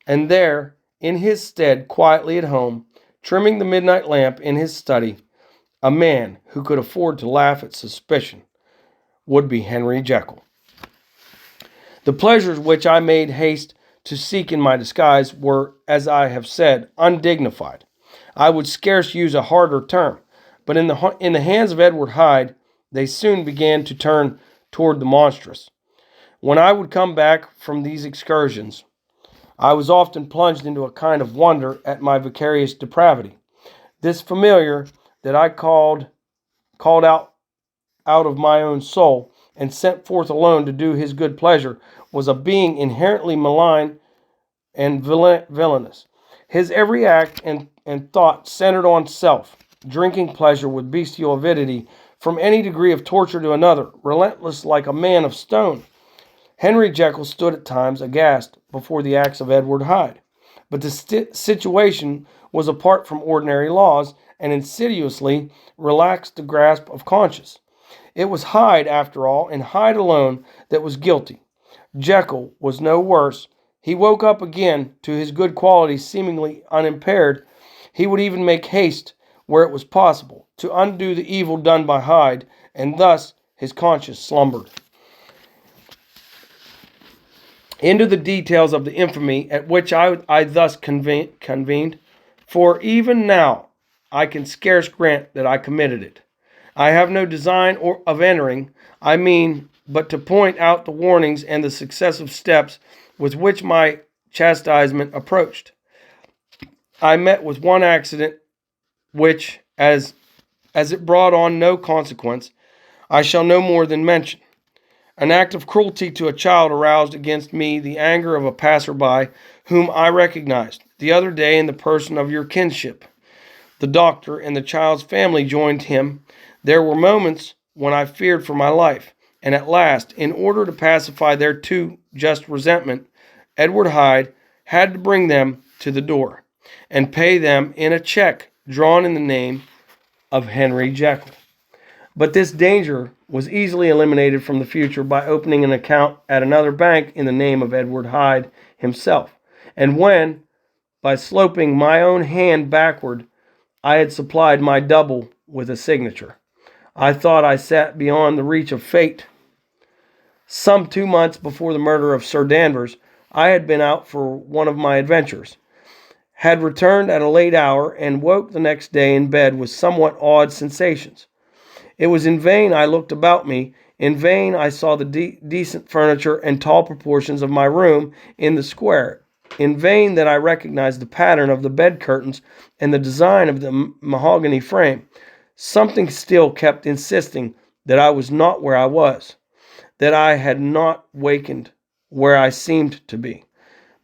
And there, in his stead, quietly at home, trimming the midnight lamp in his study, a man who could afford to laugh at suspicion would be Henry Jekyll. The pleasures which I made haste to seek in my disguise were, as I have said, undignified. I would scarce use a harder term, but in the hands of Edward Hyde, they soon began to turn toward the monstrous. When I would come back from these excursions, I was often plunged into a kind of wonder at my vicarious depravity. This familiar that I called out of my own soul and sent forth alone to do his good pleasure was a being inherently malign and villainous. His every act and thought centered on self, drinking pleasure with bestial avidity from any degree of torture to another, relentless like a man of stone. Henry Jekyll stood at times aghast before the acts of Edward Hyde, but the situation was apart from ordinary laws and insidiously relaxed the grasp of conscience. It was Hyde, after all, and Hyde alone, that was guilty. Jekyll was no worse. He woke up again to his good qualities seemingly unimpaired. He would even make haste, where it was possible, to undo the evil done by Hyde, and thus his conscience slumbered. Into the details of the infamy at which I thus convened, for even now I can scarce grant that I committed it. I have no design of entering, I mean, but to point out the warnings and the successive steps with which my chastisement approached. I met with one accident which, as it brought on no consequence, I shall no more than mention. An act of cruelty to a child aroused against me the anger of a passer-by whom I recognized the other day in the person of your kinship. The doctor and the child's family joined him. There were moments when I feared for my life, and at last, in order to pacify their too just resentment, Edward Hyde had to bring them to the door and pay them in a check drawn in the name of Henry Jekyll. But this danger was easily eliminated from the future by opening an account at another bank in the name of Edward Hyde himself. And when, by sloping my own hand backward, I had supplied my double with a signature, I thought I sat beyond the reach of fate. Some 2 months before the murder of Sir Danvers, I had been out for one of my adventures, had returned at a late hour, and woke the next day in bed with somewhat odd sensations. It was in vain I looked about me. In vain I saw the decent furniture and tall proportions of my room in the square. In vain that I recognized the pattern of the bed curtains and the design of the mahogany frame. Something still kept insisting that I was not where I was, that I had not wakened where I seemed to be,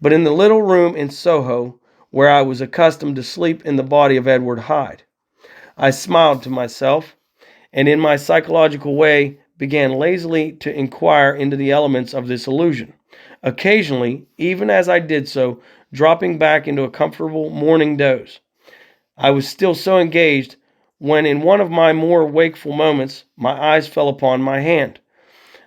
but in the little room in Soho where I was accustomed to sleep in the body of Edward Hyde. I smiled to myself, and in my psychological way began lazily to inquire into the elements of this illusion, occasionally, even as I did so, dropping back into a comfortable morning doze. I was still so engaged when in one of my more wakeful moments my eyes fell upon my hand.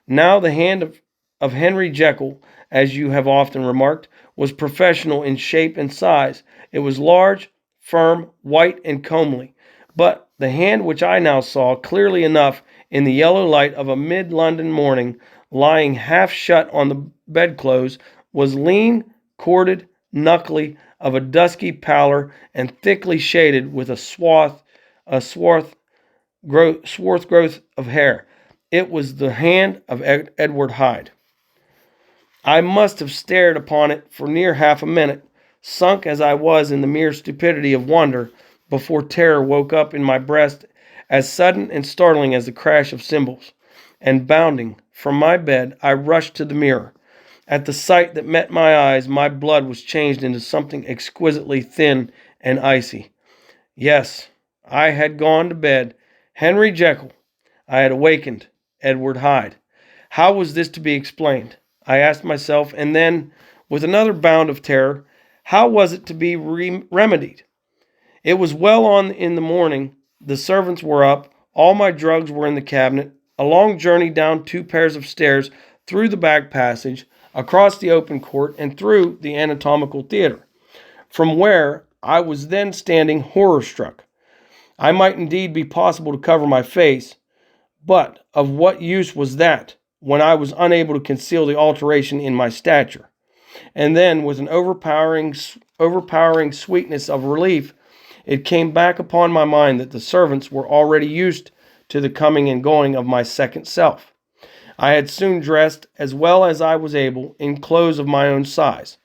Now the hand of Henry Jekyll, as you have often remarked, was professional in shape and size. It was large, firm, white, and comely. But the hand which I now saw clearly enough in the yellow light of a mid-London morning, lying half shut on the bedclothes, was lean, corded, knuckly, of a dusky pallor, and thickly shaded with a swarth growth of hair. It was the hand of Edward Hyde. I must have stared upon it for near half a minute, sunk as I was in the mere stupidity of wonder, before terror woke up in my breast, as sudden and startling as the crash of cymbals. And bounding from my bed, I rushed to the mirror. At the sight that met my eyes, my blood was changed into something exquisitely thin and icy. Yes, I had gone to bed. Henry Jekyll. I had awakened Edward Hyde. How was this to be explained? I asked myself, and then, with another bound of terror, how was it to be remedied? It was well on in the morning. The servants were up. All my drugs were in the cabinet. A long journey down 2 pairs of stairs, through the back passage, across the open court, and through the anatomical theater, from where I was then standing horror-struck. I might indeed be possible to cover my face, but of what use was that, when I was unable to conceal the alteration in my stature? And then, with an overpowering sweetness of relief, it came back upon my mind that the servants were already used to the coming and going of my second self. I had soon dressed, as well as I was able, in clothes of my own size,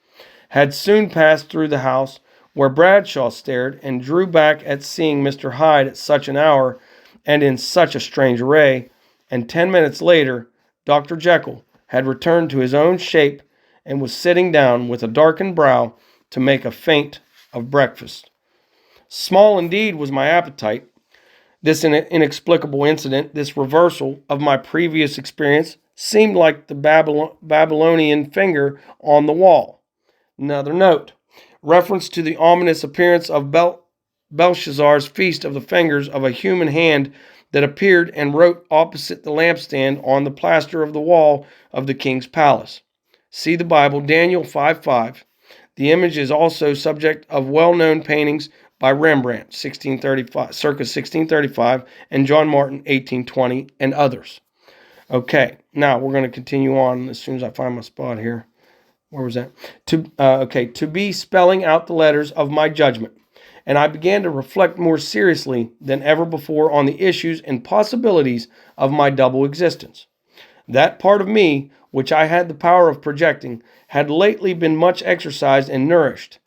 had soon passed through the house, where Bradshaw stared and drew back at seeing Mr. Hyde at such an hour and in such a strange array, and 10 minutes later Dr. Jekyll had returned to his own shape and was sitting down with a darkened brow to make a feint of breakfast. Small indeed was my appetite. This inexplicable incident, this reversal of my previous experience, seemed like the Babylonian finger on the wall. Another note. Reference to the ominous appearance of Belshazzar's feast of the fingers of a human hand that appeared and wrote opposite the lampstand on the plaster of the wall of the king's palace. See the Bible, Daniel 5:5. The image is also subject of well-known paintings by Rembrandt, 1635, circa 1635, and John Martin, 1820, and others. Okay, now we're going to continue on as soon as I find my spot here. Where was that? To be spelling out the letters of my judgment. And I began to reflect more seriously than ever before on the issues and possibilities of my double existence. That part of me, which I had the power of projecting, had lately been much exercised and nourished.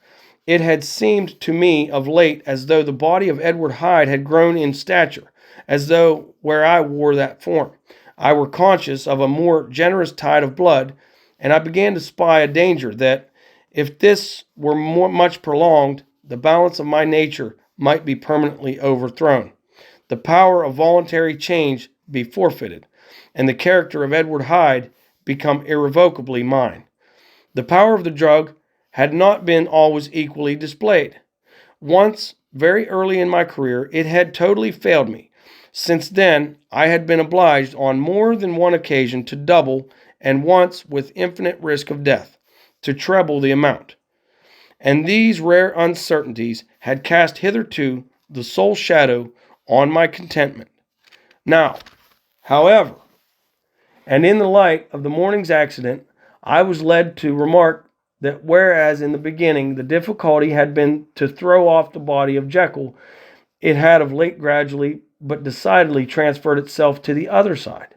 It had seemed to me of late as though the body of Edward Hyde had grown in stature, as though where I wore that form, I were conscious of a more generous tide of blood, and I began to spy a danger that, if this were much prolonged, the balance of my nature might be permanently overthrown, the power of voluntary change be forfeited, and the character of Edward Hyde become irrevocably mine. The power of the drug had not been always equally displayed. Once, very early in my career, it had totally failed me. Since then, I had been obliged on more than one occasion to double, and once, with infinite risk of death, to treble the amount. And these rare uncertainties had cast hitherto the sole shadow on my contentment. Now, however, and in the light of the morning's accident, I was led to remark that whereas in the beginning the difficulty had been to throw off the body of Jekyll, it had of late gradually but decidedly transferred itself to the other side.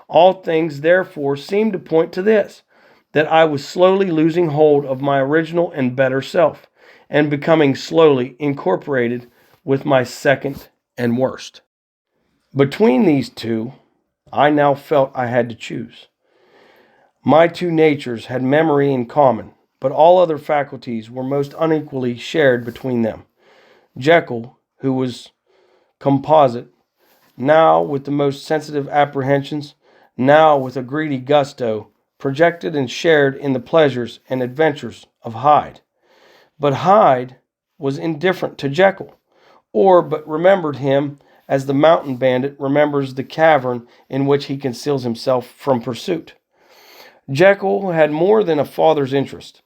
All things therefore seemed to point to this, that I was slowly losing hold of my original and better self, and becoming slowly incorporated with my second and worst. Between these two, I now felt I had to choose. My two natures had memory in common, but all other faculties were most unequally shared between them. Jekyll, who was composite, now with the most sensitive apprehensions, now with a greedy gusto, projected and shared in the pleasures and adventures of Hyde. But Hyde was indifferent to Jekyll, or but remembered him as the mountain bandit remembers the cavern in which he conceals himself from pursuit. Jekyll had more than a father's interest.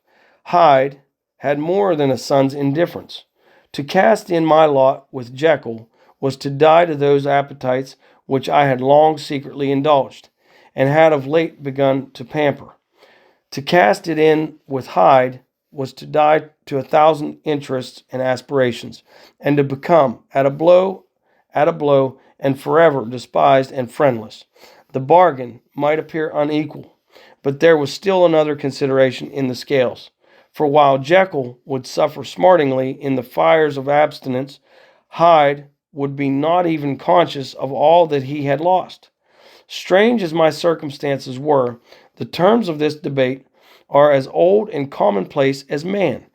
Hyde had more than a son's indifference. To cast in my lot with Jekyll was to die to those appetites which I had long secretly indulged, and had of late begun to pamper. To cast it in with Hyde was to die to 1,000 interests and aspirations, and to become, at a blow, and forever despised and friendless. The bargain might appear unequal, but there was still another consideration in the scales. For while Jekyll would suffer smartingly in the fires of abstinence, Hyde would be not even conscious of all that he had lost. Strange as my circumstances were, the terms of this debate are as old and commonplace as man.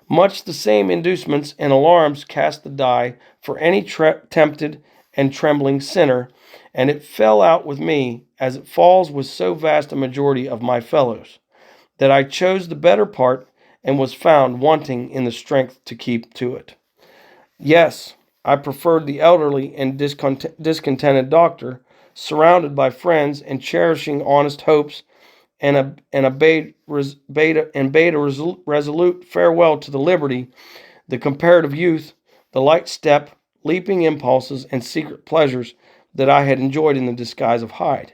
Much the same inducements and alarms cast the die for any tempted and trembling sinner, and it fell out with me, as it falls with so vast a majority of my fellows, that I chose the better part and was found wanting in the strength to keep to it. Yes, I preferred the elderly and discontented doctor, surrounded by friends and cherishing honest hopes, and bade a resolute farewell to the liberty, the comparative youth, the light step, leaping impulses, and secret pleasures that I had enjoyed in the disguise of Hyde.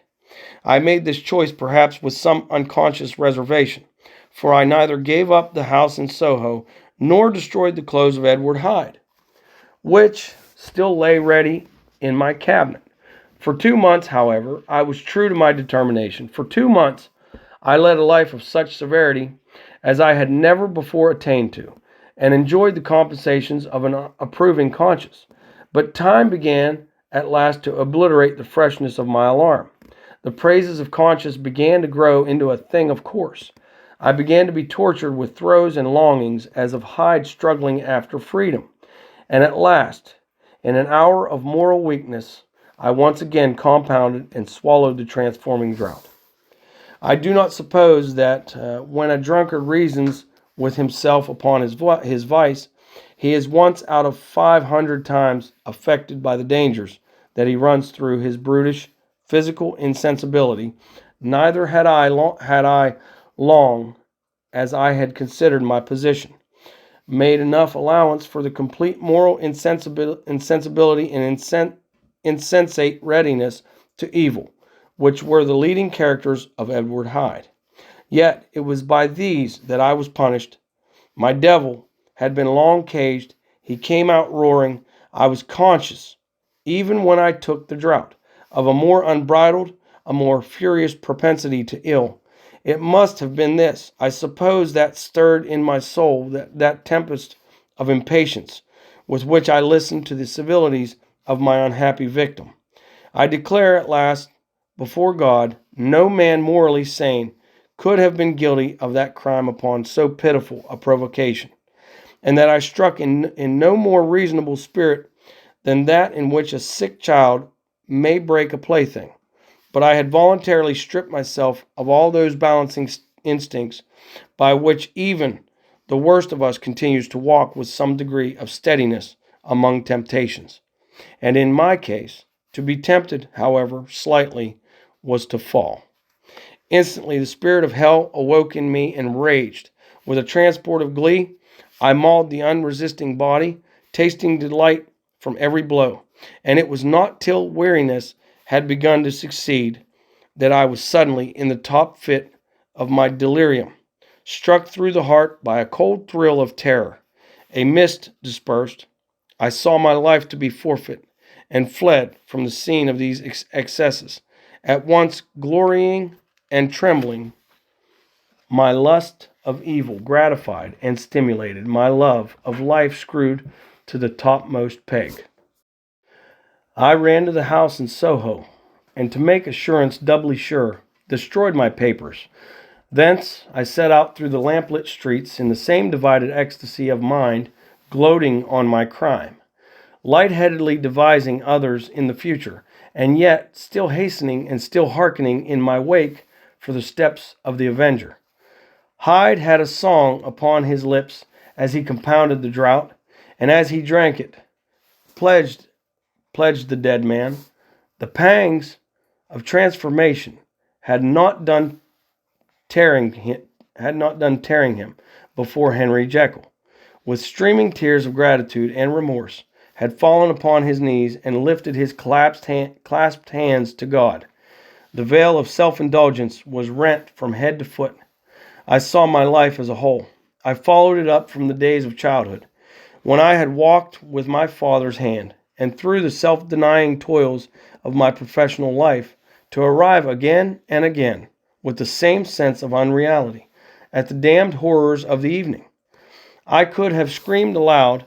I made this choice perhaps with some unconscious reservation, for I neither gave up the house in Soho nor destroyed the clothes of Edward Hyde, which still lay ready in my cabinet. For 2 months, however, I was true to my determination. For 2 months, I led a life of such severity as I had never before attained to, and enjoyed the compensations of an approving conscience. But time began at last to obliterate the freshness of my alarm. The praises of conscience began to grow into a thing of course. I began to be tortured with throes and longings as of Hyde struggling after freedom. And at last, in an hour of moral weakness, I once again compounded and swallowed the transforming draught. I do not suppose that when a drunkard reasons with himself upon his vice, he is once out of 500 times affected by the dangers that he runs through his brutish physical insensibility. Neither had I long as I had considered my position, made enough allowance for the complete moral insensibility and insensate readiness to evil, which were the leading characters of Edward Hyde. Yet it was by these that I was punished. My devil had been long caged. He came out roaring. I was conscious, even when I took the draught, of a more unbridled, a more furious propensity to ill. It must have been this, I suppose, that stirred in my soul that tempest of impatience with which I listened to the civilities of my unhappy victim. I declare at last, before God, no man morally sane could have been guilty of that crime upon so pitiful a provocation, and that I struck in no more reasonable spirit than that in which a sick child may break a plaything. But I had voluntarily stripped myself of all those balancing instincts by which even the worst of us continues to walk with some degree of steadiness among temptations. And in my case, to be tempted, however slightly, was to fall. Instantly the spirit of hell awoke in me and raged. With a transport of glee, I mauled the unresisting body, tasting delight from every blow. And it was not till weariness had begun to succeed that I was suddenly in the top fit of my delirium, struck through the heart by a cold thrill of terror. A mist dispersed. I saw my life to be forfeit, and fled from the scene of these excesses, at once glorying and trembling. My lust of evil gratified and stimulated, my love of life screwed to the topmost peg. I ran to the house in Soho, and to make assurance doubly sure, destroyed my papers. Thence I set out through the lamplit streets in the same divided ecstasy of mind, gloating on my crime, lightheadedly devising others in the future, and yet still hastening and still hearkening in my wake for the steps of the avenger. Hyde had a song upon his lips as he compounded the draught, and as he drank it, pledged the dead man. The pangs of transformation had not done tearing him before Henry Jekyll, with streaming tears of gratitude and remorse, had fallen upon his knees and lifted his clasped hands to God. The veil of self-indulgence was rent from head to foot. I saw my life as a whole. I followed it up from the days of childhood, when I had walked with my father's hand, and through the self-denying toils of my professional life, to arrive again and again, with the same sense of unreality, at the damned horrors of the evening. I could have screamed aloud.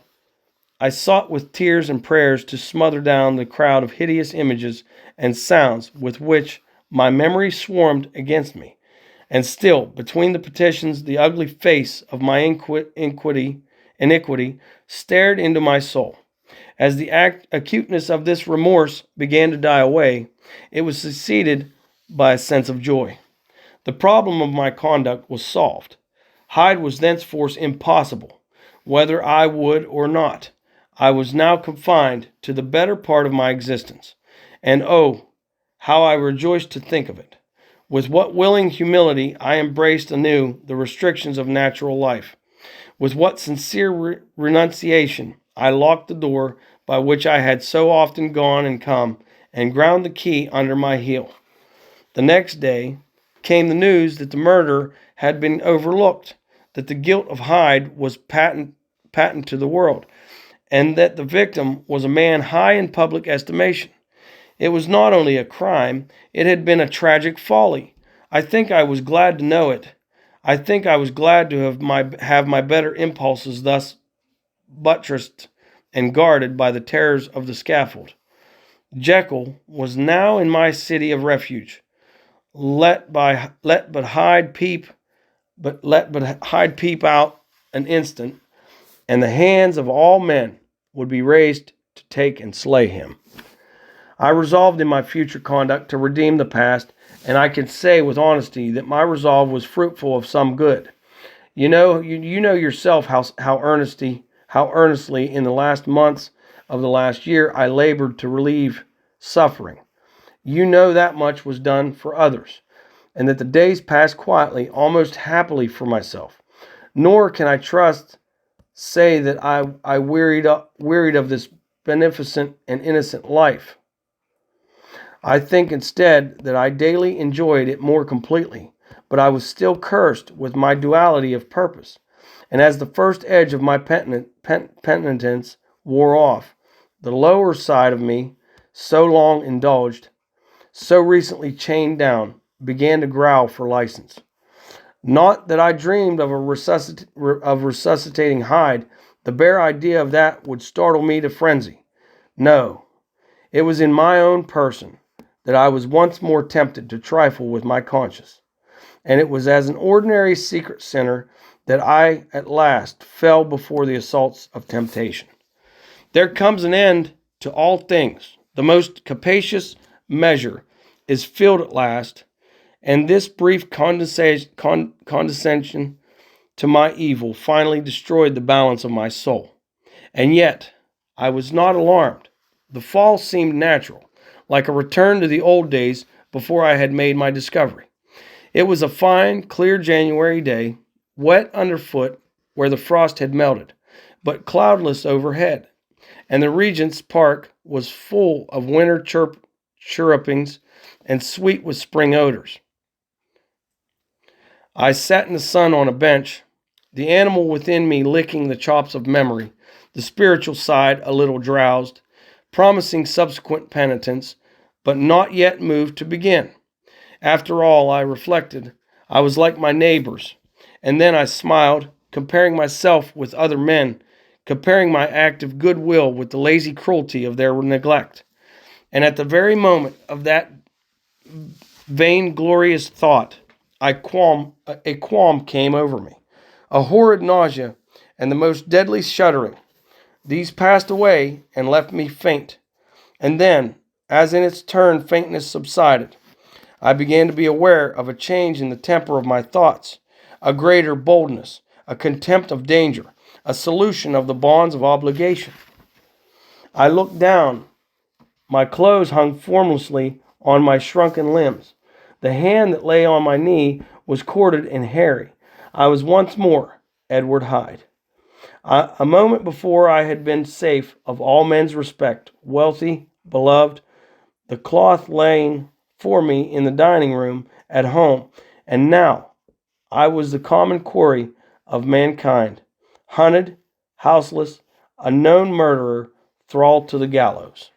I sought with tears and prayers to smother down the crowd of hideous images and sounds with which my memory swarmed against me. And still, between the petitions, the ugly face of my iniquity stared into my soul. As the acuteness of this remorse began to die away, it was succeeded by a sense of joy. The problem of my conduct was solved. Hyde was thenceforth impossible, whether I would or not. I was now confined to the better part of my existence, and oh, how I rejoiced to think of it. With what willing humility I embraced anew the restrictions of natural life. With what sincere renunciation I locked the door by which I had so often gone and come, and ground the key under my heel. The next day came the news that the murder had been overlooked, that the guilt of Hyde was patent to the world, and that the victim was a man high in public estimation. It was not only a crime, it had been a tragic folly. I think I was glad to know it. I think I was glad to have my better impulses thus buttressed and guarded by the terrors of the scaffold. Jekyll was now in my city of refuge. Let but Hyde peep out an instant, and the hands of all men would be raised to take and slay him. I resolved in my future conduct to redeem the past, and I can say with honesty that my resolve was fruitful of some good. You know yourself how earnestly in the last months of the last year I labored to relieve suffering. You know that much was done for others, and that the days passed quietly, almost happily for myself. Nor can I say that I wearied of this beneficent and innocent life. I think instead that I daily enjoyed it more completely, but I was still cursed with my duality of purpose. And as the first edge of my penitence wore off, the lower side of me, so long indulged, so recently chained down, began to growl for license. Not that I dreamed of resuscitating Hyde. The bare idea of that would startle me to frenzy. No, it was in my own person that I was once more tempted to trifle with my conscience, and it was as an ordinary secret sinner that I at last fell before the assaults of temptation. There comes an end to all things. The most capacious measure is filled at last, and this brief condescension to my evil finally destroyed the balance of my soul. And yet, I was not alarmed. The fall seemed natural, like a return to the old days before I had made my discovery. It was a fine, clear January day, wet underfoot where the frost had melted, but cloudless overhead, and the Regent's Park was full of winter chirrupings and sweet with spring odors. I sat in the sun on a bench, the animal within me licking the chops of memory, the spiritual side a little drowsed, promising subsequent penitence, but not yet moved to begin. After all, I reflected, I was like my neighbors, and then I smiled, comparing myself with other men, comparing my active goodwill with the lazy cruelty of their neglect. And at the very moment of that vainglorious thought, a qualm came over me, a horrid nausea, and the most deadly shuddering. These passed away and left me faint. And then, as in its turn faintness subsided, I began to be aware of a change in the temper of my thoughts, a greater boldness, a contempt of danger, a solution of the bonds of obligation. I looked down. My clothes hung formlessly on my shrunken limbs. The hand that lay on my knee was corded and hairy. I was once more Edward Hyde. A moment before I had been safe of all men's respect, wealthy, beloved, the cloth laying for me in the dining room at home, and now I was the common quarry of mankind, hunted, houseless, a known murderer, thrall to the gallows.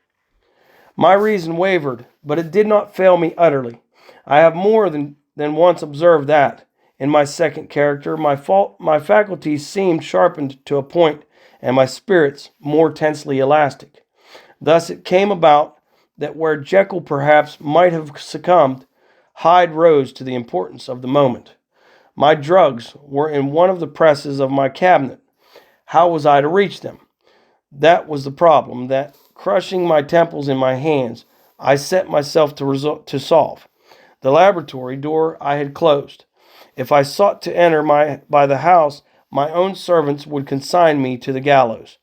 My reason wavered, but it did not fail me utterly. I have more than once observed that, in my second character, my faculties seemed sharpened to a point, and my spirits more tensely elastic. Thus it came about that where Jekyll perhaps might have succumbed, Hyde rose to the importance of the moment. My drugs were in one of the presses of my cabinet. How was I to reach them? That was the problem that, crushing my temples in my hands, I set myself to solve. The laboratory door I had closed. If I sought to enter by the house, my own servants would consign me to the gallows.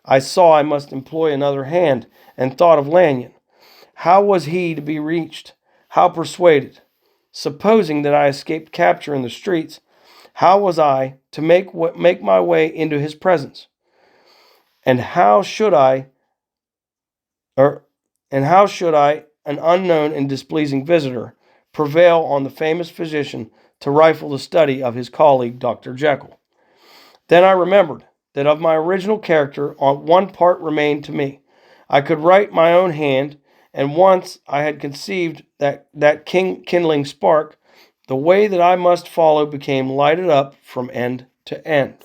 I saw I must employ another hand, and thought of Lanyon. How was he to be reached? How persuaded? Supposing that I escaped capture in the streets, how was I to make my way into his presence? And how should I, an unknown and displeasing visitor, prevail on the famous physician to rifle the study of his colleague, Dr. Jekyll? Then I remembered that of my original character, one part remained to me. I could write my own hand, and once I had conceived that kindling spark, The way that I must follow became lighted up from end to end.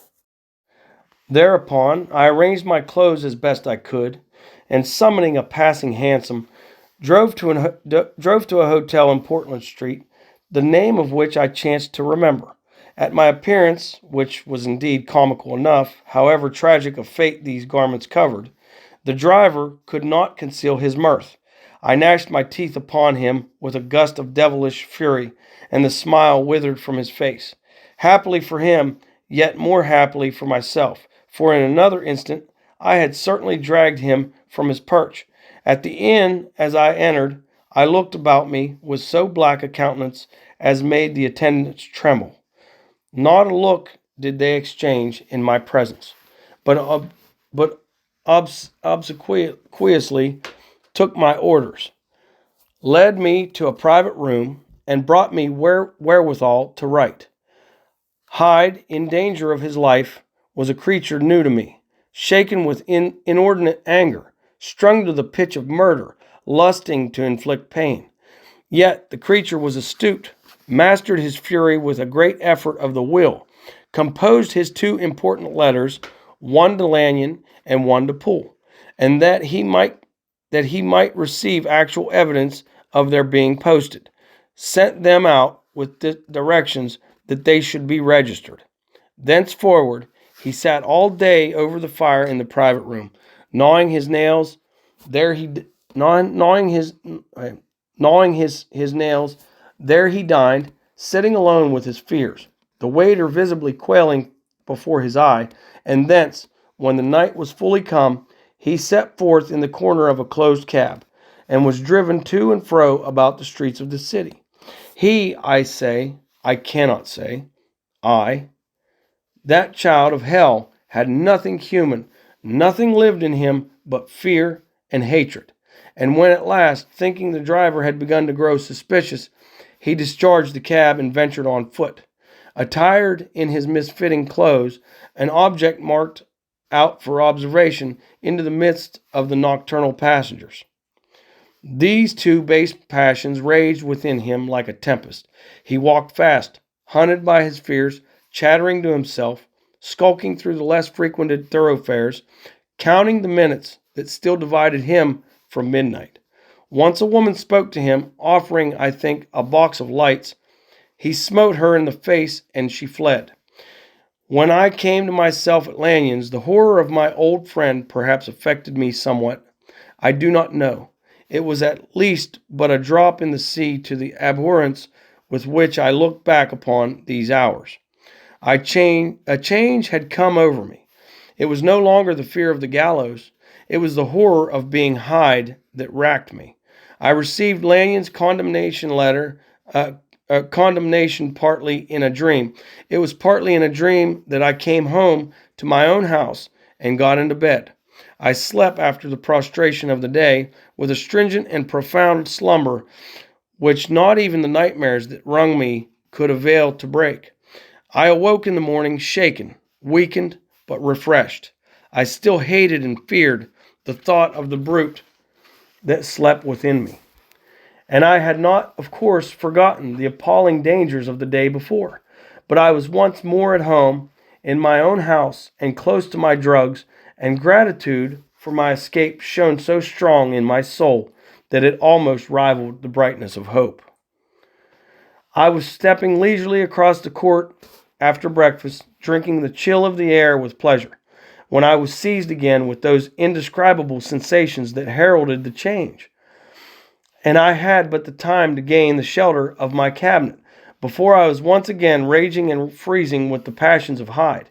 Thereupon, I arranged my clothes as best I could, and summoning a passing hansom, drove to a hotel in Portland Street, the name of which I chanced to remember. At my appearance, which was indeed comical enough, however tragic a fate these garments covered, the driver could not conceal his mirth. I gnashed my teeth upon him with a gust of devilish fury, and the smile withered from his face. Happily for him, yet more happily for myself, for in another instant I had certainly dragged him from his perch. At the inn, as I entered, I looked about me with so black a countenance as made the attendants tremble. Not a look did they exchange in my presence, but obsequiously took my orders, led me to a private room, and brought me wherewithal to write. Hyde, in danger of his life, was a creature new to me, shaken with inordinate anger, strung to the pitch of murder, lusting to inflict pain. Yet the creature was astute, mastered his fury with a great effort of the will, composed his two important letters, one to Lanyon and one to Poole, and that he might receive actual evidence of their being posted, sent them out with directions that they should be registered. Thenceforward, he sat all day over the fire in the private room, gnawing his nails. There he gnawing his nails. There he dined, sitting alone with his fears, the waiter visibly quailing before his eye. And thence, when the night was fully come, he set forth in the corner of a closed cab, and was driven to and fro about the streets of the city. He, I cannot say, that child of hell had nothing human, nothing lived in him but fear and hatred. And when at last, thinking the driver had begun to grow suspicious, he discharged the cab and ventured on foot, attired in his misfitting clothes, an object marked out for observation, into the midst of the nocturnal passengers. These two base passions raged within him like a tempest. He walked fast, hunted by his fears, chattering to himself, skulking through the less frequented thoroughfares, counting the minutes that still divided him from midnight. Once a woman spoke to him, offering, I think, a box of lights. He smote her in the face, and she fled. When I came to myself at Lanyon's, the horror of my old friend perhaps affected me somewhat. I do not know. It was at least but a drop in the sea to the abhorrence with which I look back upon these hours. A change had come over me. It was no longer the fear of the gallows. It was the horror of being Hyde that racked me. I received Lanyon's condemnation letter, condemnation partly in a dream. It was partly in a dream that I came home to my own house and got into bed. I slept after the prostration of the day with a stringent and profound slumber which not even the nightmares that wrung me could avail to break. I awoke in the morning shaken, weakened, but refreshed. I still hated and feared the thought of the brute that slept within me. And I had not, of course, forgotten the appalling dangers of the day before. But I was once more at home, in my own house, and close to my drugs, and gratitude for my escape shone so strong in my soul that it almost rivaled the brightness of hope. I was stepping leisurely across the court after breakfast, drinking the chill of the air with pleasure, when I was seized again with those indescribable sensations that heralded the change. And I had but the time to gain the shelter of my cabinet before I was once again raging and freezing with the passions of Hyde.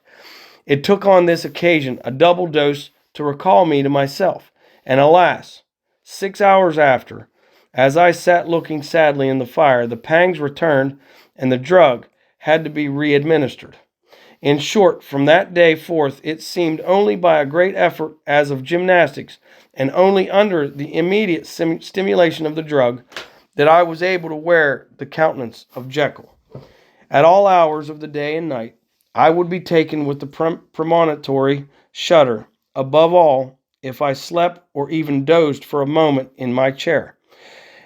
It took on this occasion a double dose to recall me to myself, and alas, 6 hours after, as I sat looking sadly in the fire, the pangs returned, and the drug had to be re-administered. In short, from that day forth, it seemed only by a great effort as of gymnastics, and only under the immediate stimulation of the drug, that I was able to wear the countenance of Jekyll. At all hours of the day and night, I would be taken with the premonitory shudder. Above all, if I slept or even dozed for a moment in my chair.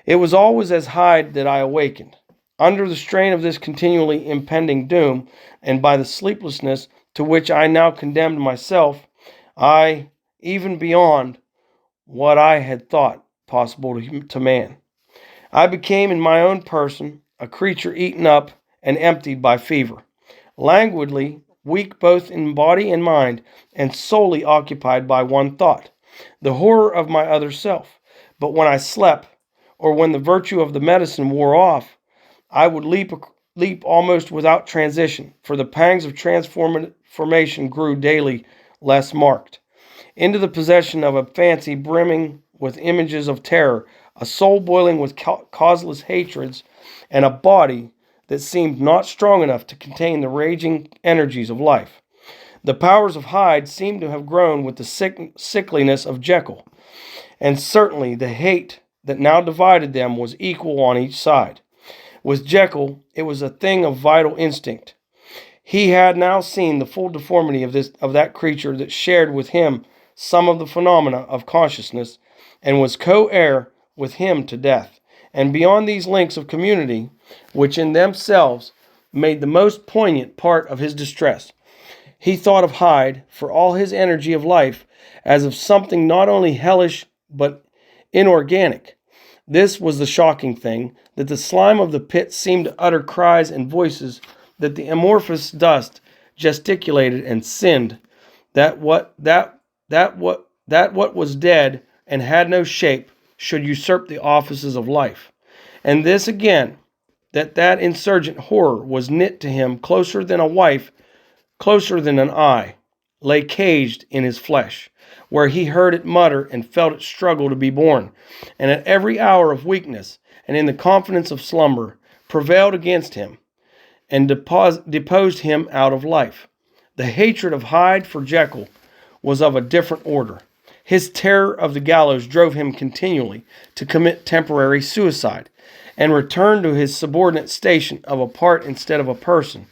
It was always as Hyde that I awakened. Under the strain of this continually impending doom, and by the sleeplessness to which I now condemned myself, even beyond what I had thought possible to man, I became in my own person a creature eaten up and emptied by fever, languidly weak both in body and mind, and solely occupied by one thought, the horror of my other self. But when I slept, or when the virtue of the medicine wore off, I would leap almost without transition, for the pangs of transformation grew daily less marked, into the possession of a fancy brimming with images of terror, a soul boiling with causeless hatreds, and a body that seemed not strong enough to contain the raging energies of life. The powers of Hyde seemed to have grown with the sickliness of Jekyll, and certainly the hate that now divided them was equal on each side. With Jekyll, it was a thing of vital instinct. He had now seen the full deformity of that creature that shared with him some of the phenomena of consciousness, and was co-heir with him to death. And beyond these links of community, which in themselves made the most poignant part of his distress, he thought of Hyde, for all his energy of life, as of something not only hellish but inorganic. This was the shocking thing, that the slime of the pit seemed to utter cries and voices, that the amorphous dust gesticulated and sinned, that what was dead and had no shape should usurp the offices of life. And this again, that insurgent horror was knit to him closer than a wife, closer than an eye, lay caged in his flesh, where he heard it mutter and felt it struggle to be born, and at every hour of weakness and in the confidence of slumber prevailed against him and deposed him out of life. The hatred of Hyde for Jekyll was of a different order. His terror of the gallows drove him continually to commit temporary suicide and return to his subordinate station of a part instead of a person.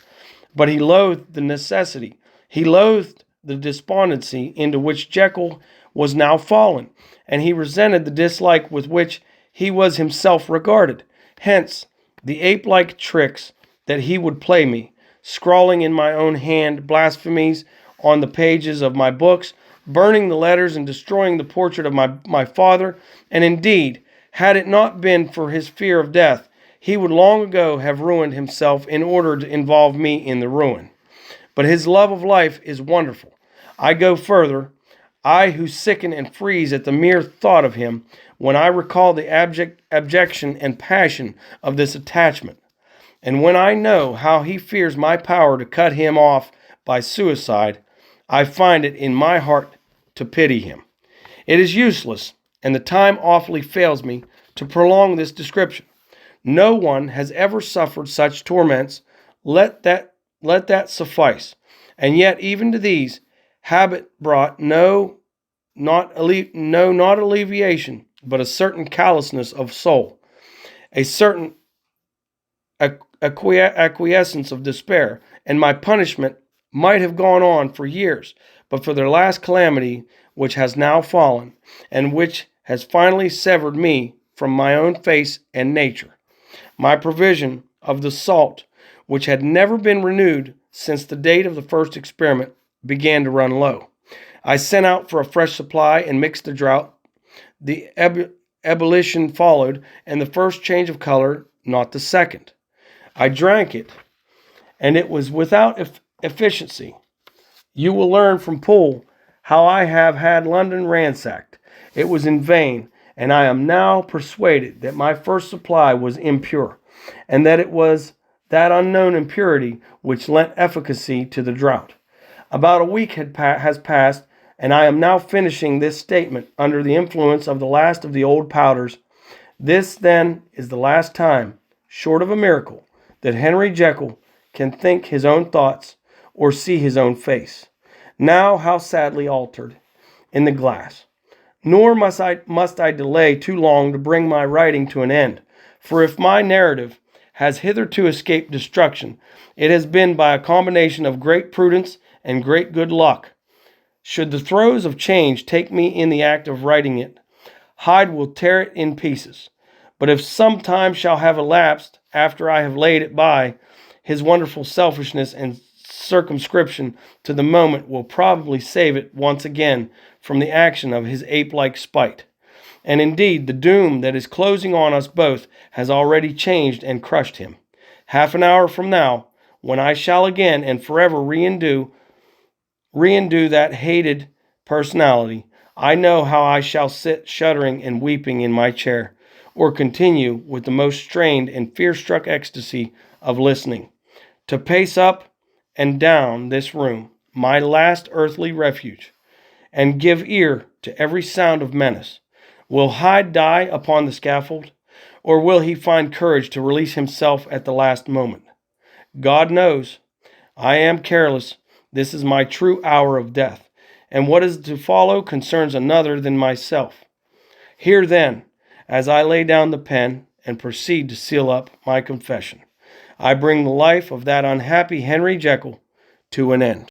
But he loathed the necessity. He loathed the despondency into which Jekyll was now fallen, and he resented the dislike with which he was himself regarded. Hence, the ape-like tricks that he would play me, scrawling in my own hand blasphemies on the pages of my books, burning the letters and destroying the portrait of my father. And indeed, had it not been for his fear of death, he would long ago have ruined himself in order to involve me in the ruin. But his love of life is wonderful. I go further. I who sicken and freeze at the mere thought of him, when I recall the abjection and passion of this attachment, and when I know how he fears my power to cut him off by suicide, I find it in my heart to pity him. It is useless, and the time awfully fails me, to prolong this description. No one has ever suffered such torments. Let that suffice. And yet, even to these, habit brought not alleviation, but a certain callousness of soul, a certain acquiescence of despair, and my punishment might have gone on for years, but for their last calamity, which has now fallen, and which has finally severed me from my own face and nature. My provision of the salt, which had never been renewed since the date of the first experiment, began to run low. I sent out for a fresh supply and mixed the draught. The ebullition followed, and the first change of color, not the second. I drank it, and it was without efficiency. You will learn from Poole how I have had London ransacked. It was in vain, and I am now persuaded that my first supply was impure, and that it was that unknown impurity which lent efficacy to the draught. About a week has passed, and I am now finishing this statement under the influence of the last of the old powders. This, then, is the last time, short of a miracle, that Henry Jekyll can think his own thoughts or see his own face, now how sadly altered, in the glass. Nor must I delay too long to bring my writing to an end, for if my narrative has hitherto escaped destruction, it has been by a combination of great prudence and great good luck. Should the throes of change take me in the act of writing it, Hyde will tear it in pieces. But if some time shall have elapsed, after I have laid it by, his wonderful selfishness and circumscription to the moment will probably save it once again from the action of his ape-like spite. And indeed, the doom that is closing on us both has already changed and crushed him. Half an hour from now, when I shall again and forever reundo that hated personality, I know how I shall sit shuddering and weeping in my chair, or continue with the most strained and fear-struck ecstasy of listening, to pace up and down this room, my last earthly refuge, and give ear to every sound of menace. Will Hyde die upon the scaffold, or will he find courage to release himself at the last moment? God knows. I am careless. This is my true hour of death, and what is to follow concerns another than myself. Here then, as I lay down the pen and proceed to seal up my confession, I bring the life of that unhappy Henry Jekyll to an end.